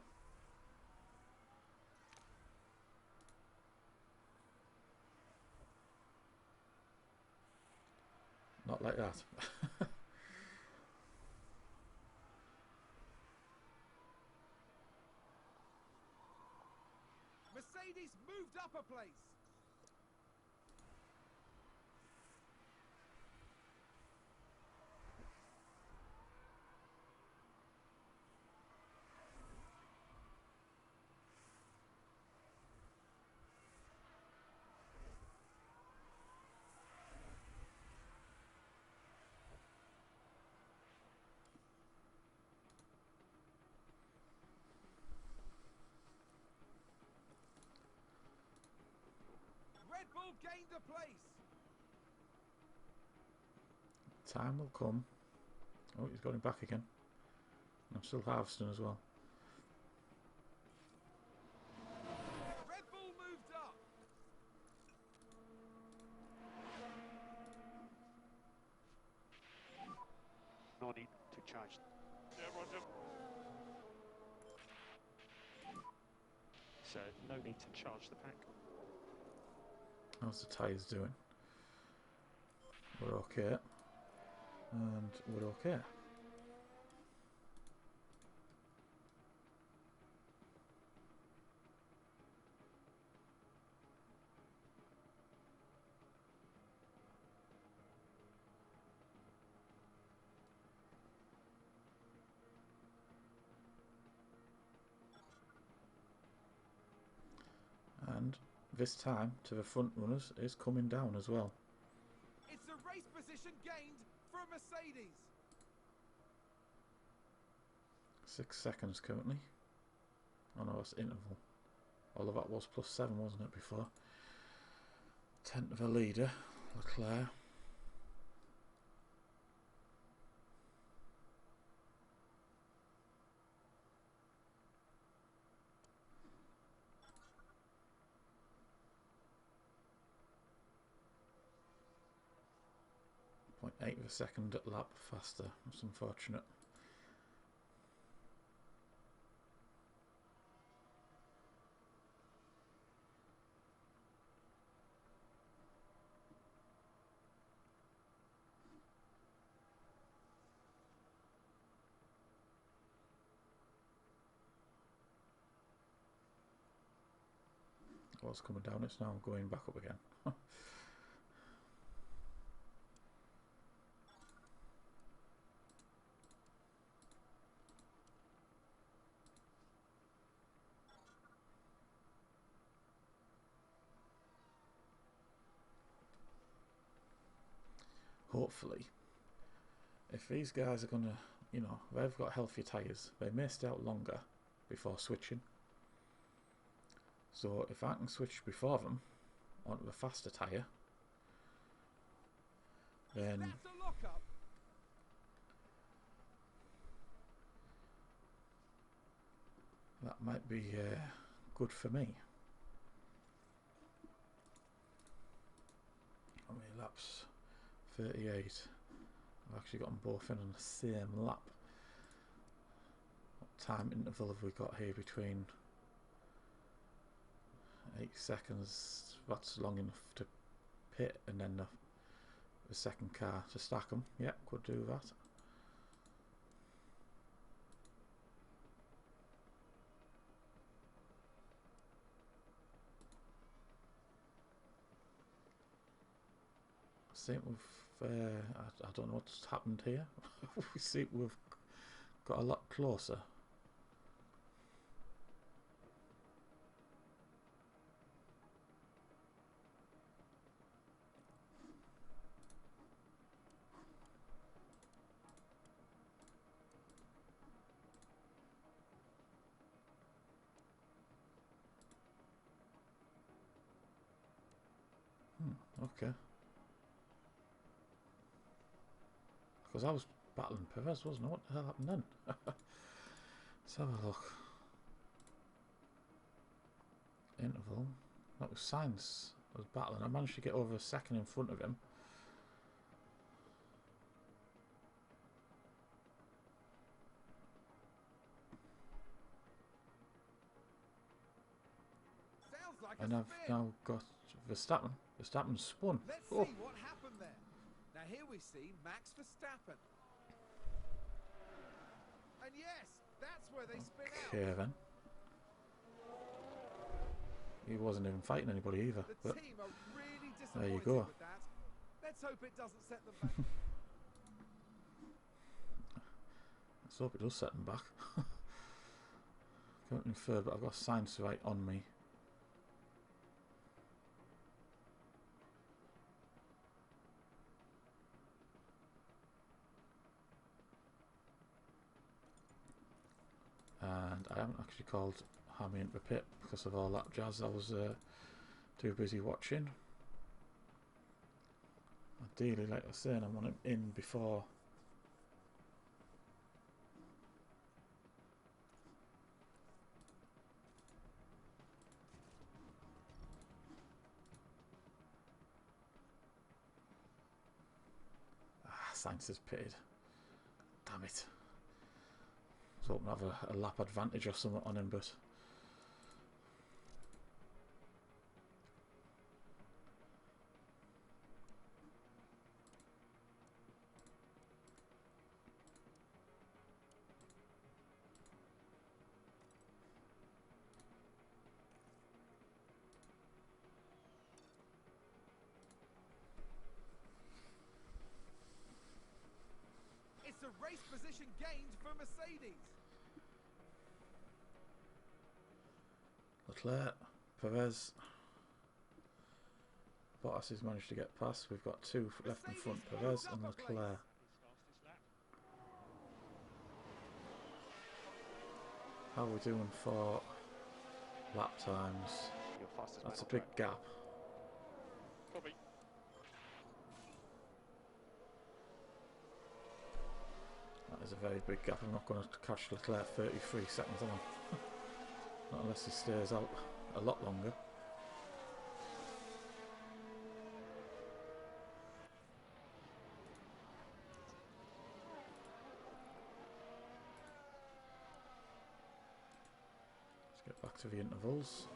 Not like that. Mercedes moved up a place. Red Bull gained a place. Time will come. Oh, he's got him back again. I'm still harvesting as well. Red Bull moved up. No need to charge. Yeah, roger. So no need to charge the pack. How's the tyres doing? We're okay. And we're okay. this time to the front runners is coming down as well. It's a race position gained for Mercedes. 6 seconds currently. Oh no, it's interval. Although that was +7, wasn't it, before? 10th of a leader, Leclerc. .8 of a second at lap faster. That's unfortunate. It was coming down, it's now going back up again. Hopefully, if these guys are going to, you know, they've got healthier tyres, they may stay out longer before switching. So if I can switch before them onto the faster tyre, then That's a lockup. that might be good for me. How many laps? 38. I've actually got them both in on the same lap. What time interval have we got here between 8 seconds? That's long enough to pit and then the second car to stack them. Yep, could do that. I think we've, I don't know what's happened here. We see we've got a lot closer. Okay. Because I was battling Perez, wasn't I? What the hell happened then? Let's have a look. Interval. That was Sainz. I was battling. I managed to get over a second in front of him. Sounds like And a I've spin. now got Verstappen. Verstappen spun. Let's Oh, see what happened there. Now here we see Max Verstappen. And yes, that's where they spin okay then. He wasn't even fighting anybody either. out. The But team are really there you disappointed go. with that. Let's hope it doesn't set them back. let's hope it does set them back. Currently third, but I've got Sainz right on me. And I haven't actually called Hammy into the pit because of all that jazz. I was too busy watching. Ideally, like I was saying, I want him in before Sainz has pitted. Damn it. I was hoping to have a lap advantage or something on him, but It's a race position gained for Mercedes. Leclerc, Perez, Bottas has managed to get past. We've got two left in front, Perez and Leclerc. How are we doing for lap times? That's a big gap. Copy. That is a very big gap. I'm not going to catch Leclerc 33 seconds, am I? Not unless he stays out a lot longer. Let's get back to the intervals.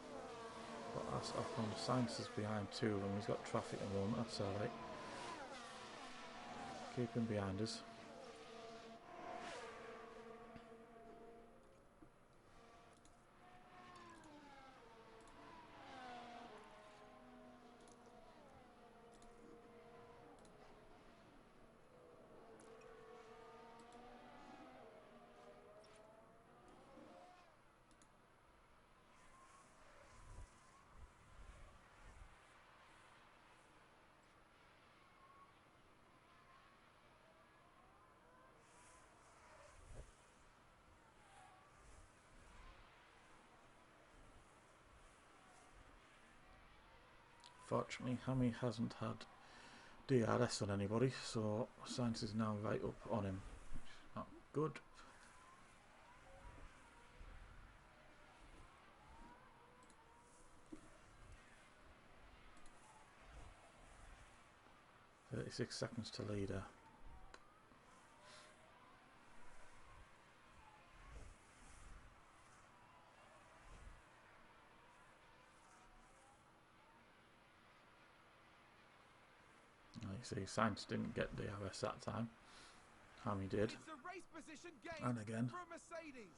But Ocon, Sainz is behind two of them. He's got traffic at the moment, that's alright. Keep him behind us. Fortunately, Hammy hasn't had DRS on anybody, so Sainz is now right up on him. Not good. "36 seconds to leader." You see, Sainz didn't get DRS that time. Hammy did. It's a race position gain And again. for a Mercedes.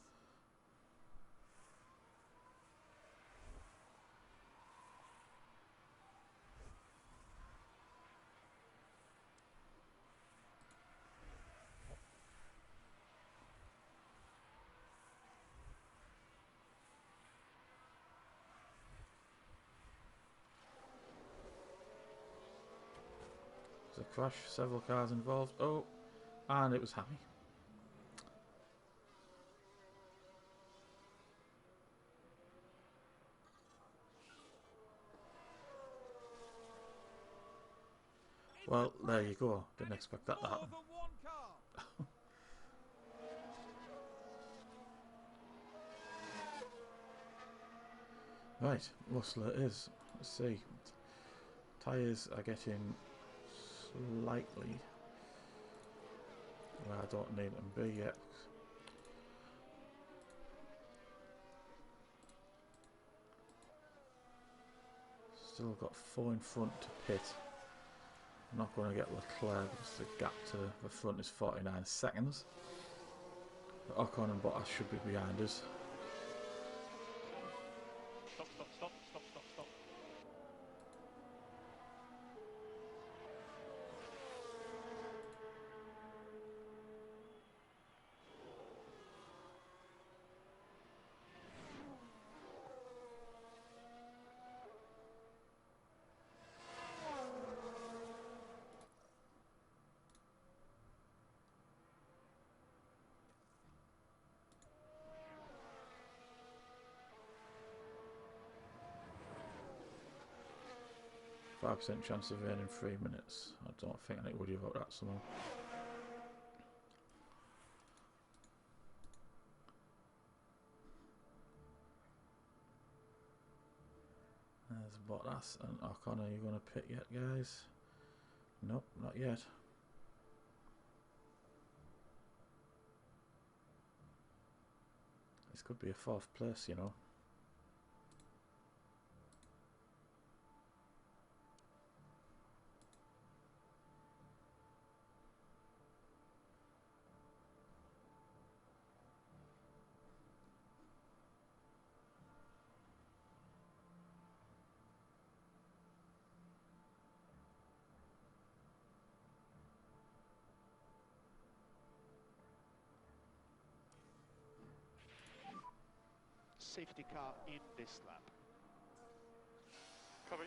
There's a crash, several cars involved. Oh, and it was Hammy. Well, there you go. Didn't expect that to happen. More than one car. Right, Russell it is. Let's see. Tyres are getting slightly where I don't need them to be yet. Still got 4 in front to pit. I'm not going to get Leclerc because the gap to the front is 49 seconds. Ocon and Bottas should be behind us. Stop, stop, stop, stop, stop, stop. %5 chance of earning 3 minutes. I don't think anybody about that somehow. There's Bottas and Ocon. Are you going to pit yet, guys? Nope, not yet. This could be a 4th place, you know. Safety car in this lap. Copy.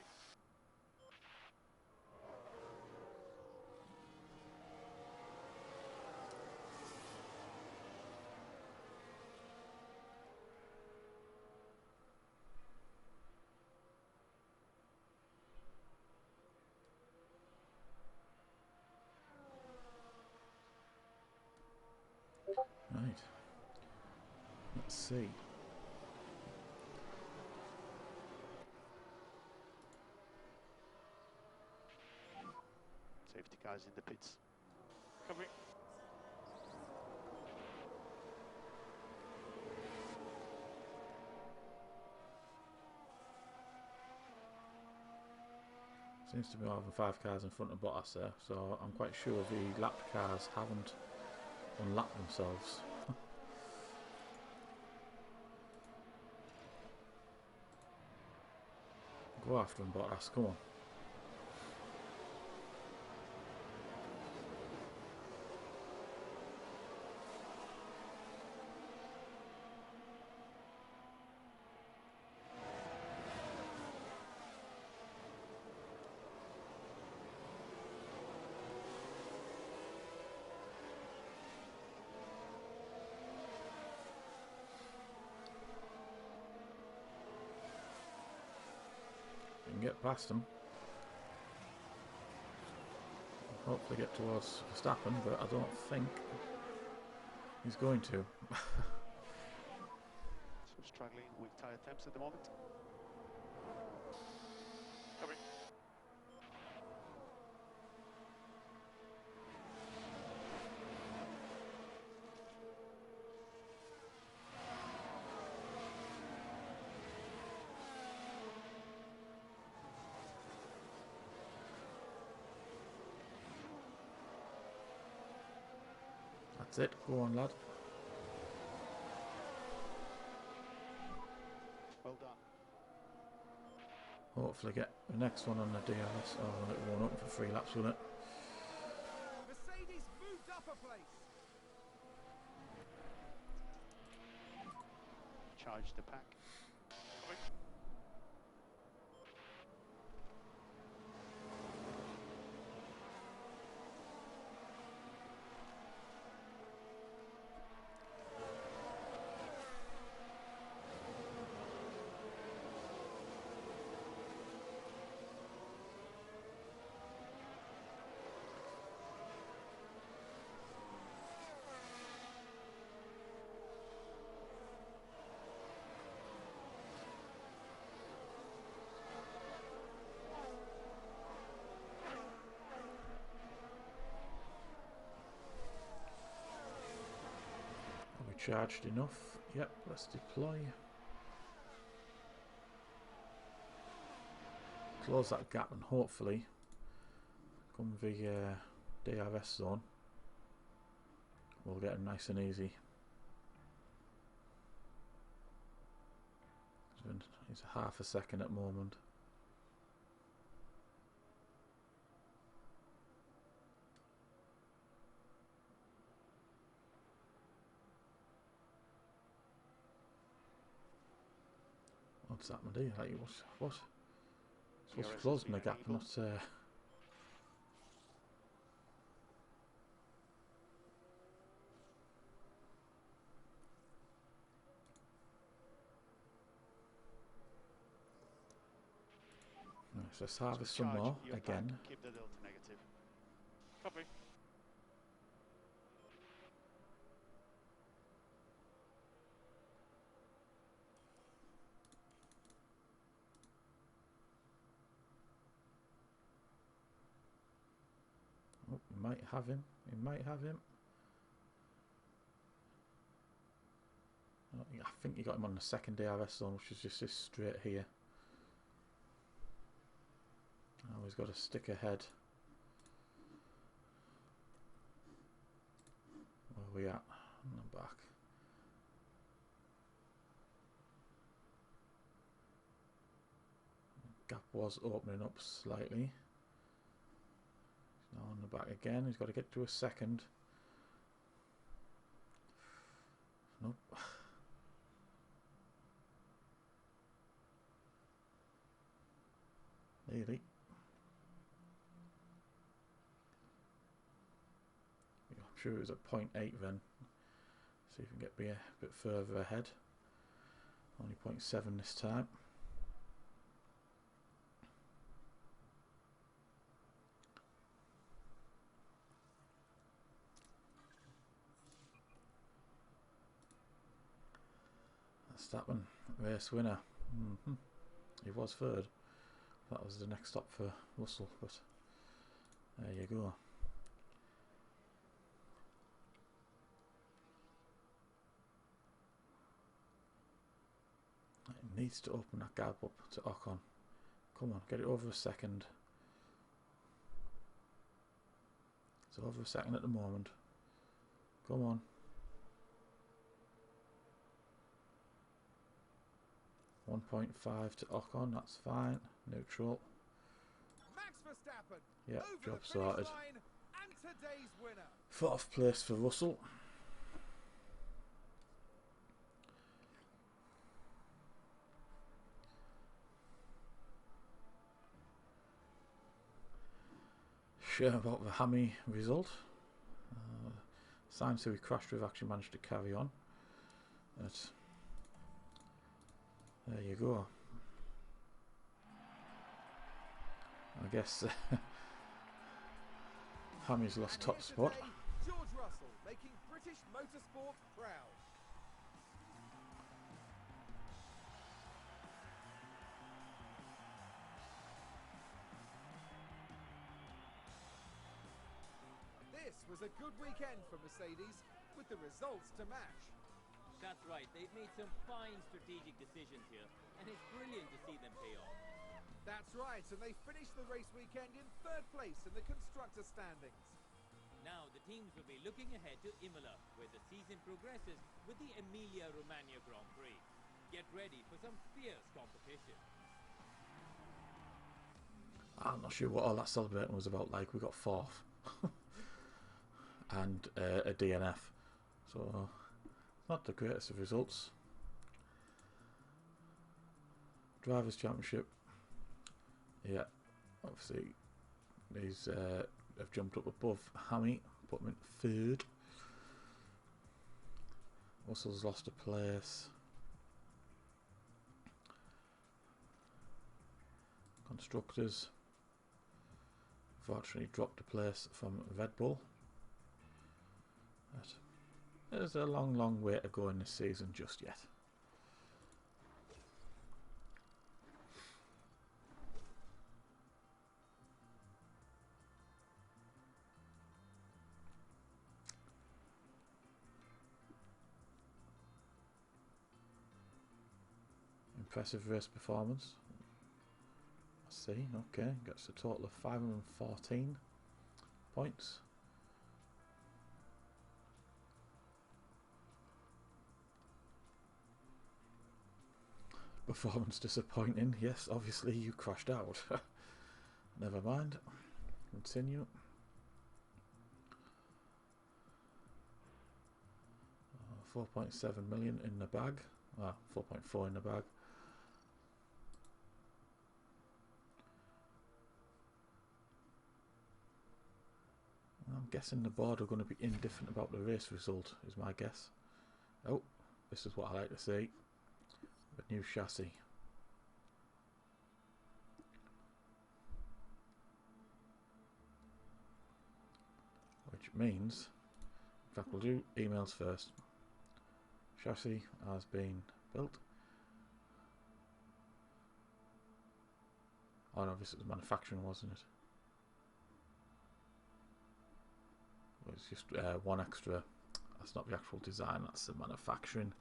Right. Let's see. Safety cars in the pits. Covering. Seems to be more than 5 cars in front of Bottas there, so I'm quite sure the lap cars haven't unlapped themselves. Go after him, Bottas, come on. You can get past him. Hopefully get towards Verstappen, but I don't think he's going to. So struggling with tyre temps at the moment. Covering. That's it, go on lad. Well done. Hopefully get the next one on the DRS. Oh, it won't open for 3 laps, will it? Mercedes moved up a place. Charge the pack. Covering. Are we charged enough? Yep, let's deploy. Close that gap and hopefully come the DRS zone we'll get him nice and easy. He's half a second at the moment. What's that, my dear? Like, what? Supposed to close the gap, not Nice, let's harvest some more again. Keep the delta negative. Copy. Oh, he might have him. He might have him. Oh, I think you got him on the second DRS zone, which is just this straight here. Oh, he's got to stick ahead. Where are we at? On the back. Gap was opening up slightly. He's now on the back again. He's got to get to a second. Nope. Nearly. I'm sure it was at 0.8 then. See if we can get be a bit further ahead. Only 0.7 this time. Verstappen, race winner. He was third. That was the next stop for Russell, but there you go. It needs to open that gap up to Ocon. Come on, get it over a second. It's over a second at the moment. Come on. 1.5 to Ocon, that's fine. Neutral. Max Verstappen Yeah, over job the finish sorted. line and today's winner. 4th place for Russell. Sure about the hammy result. Signs who he crashed with actually managed to carry on. But there you go. I guess Hammy's lost And top here spot. today, George Russell making British motorsport proud. This was a good weekend for Mercedes, with the results to match. That's right, they've made some fine strategic decisions here, and it's brilliant to see them pay off. That's right, and they finished the race weekend in 3rd place in the constructor standings. Now the teams will be looking ahead to Imola, where the season progresses with the Emilia-Romagna Grand Prix. Get ready for some fierce competition. I'm not sure what all that celebrating was about. Like, we got 4th and a DNF, so not the greatest of results. Drivers' Championship, yeah, obviously these have jumped up above Hammy, put him in 3rd. Russell's lost a place. Constructors, fortunately, dropped a place from Red Bull. But there's a long way to go in this season just yet. Impressive race performance. I see, okay, gets a total of 514 points. Performance disappointing, yes, obviously you crashed out. Never mind, continue. 4.7 million in the bag, 4.4 in the bag. I'm guessing the board are going to be indifferent about the race result, is my guess. Oh, this is what I like to see. A new chassis. Which means, in fact we'll do emails first. Chassis has been built. Oh no, this is manufacturing, wasn't it? It's just one extra. That's not the actual design, that's the manufacturing.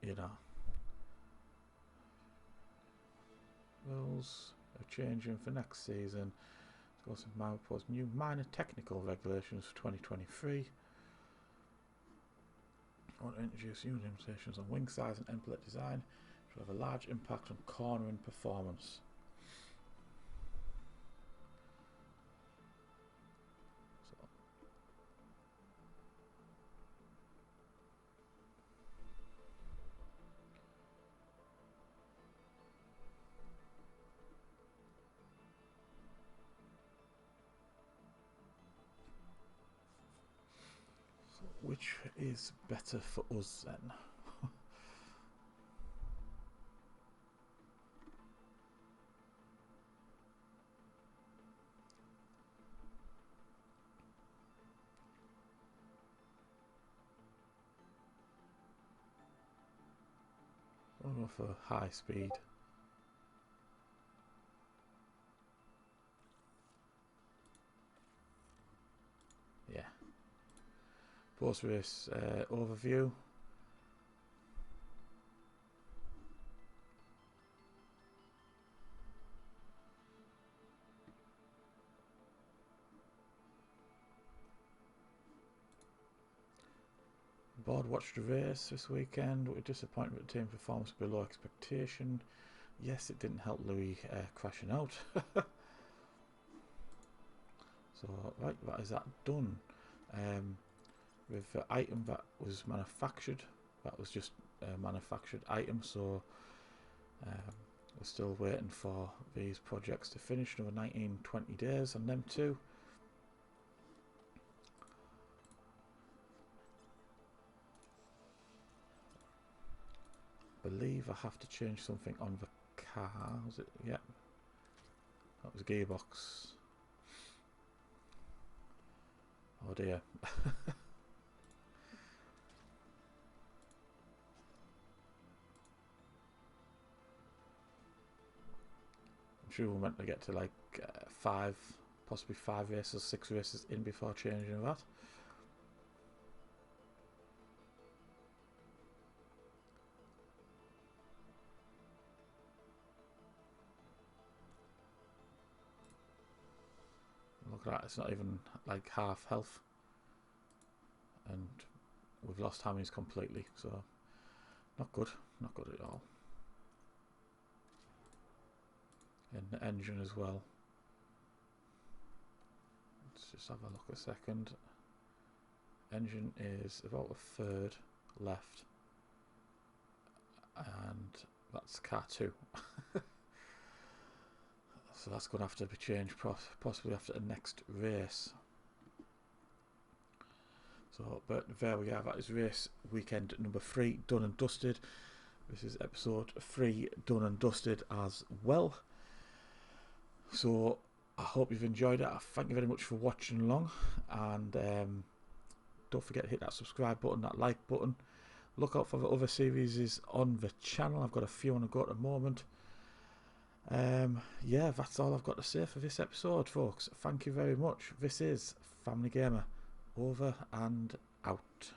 You know, rules are changing for next season. There's also proposed new minor technical regulations for 2023. I want to introduce new limitations on wing size and end plate design, which will have a large impact on cornering performance. Which is better for us then? Go for high speed. Yeah. Post race overview. Board watched the race this weekend with disappointment team performance below expectation. Yes, it didn't help Louis crashing out. So, right, that is that done. With the item that was manufactured, that was just a manufactured item, so we're still waiting for these projects to finish. Another 19-20 days on them too. Believe I have to change something on the car. Was it? Yep. That was gearbox. Oh dear. I'm sure we're meant to get to like 5, possibly 5 races, 6 races in before changing that. Look at that, it's not even like half health. And we've lost hammies completely, so not good at all. And the engine as well. Let's just have a look a second. Engine is about a third left, and that's car 2. So that's going to have to be changed possibly after the next race. So, but there we are, that is race weekend number 3 done and dusted. This is episode 3 done and dusted as well. So I hope you've enjoyed it. Thank you very much for watching along, and don't forget to hit that subscribe button, that like button. Look out for the other series on the channel. I've got a few on the go at the moment. Yeah, that's all I've got to say for this episode, folks. Thank you very much. This is FamilyGamer, over and out.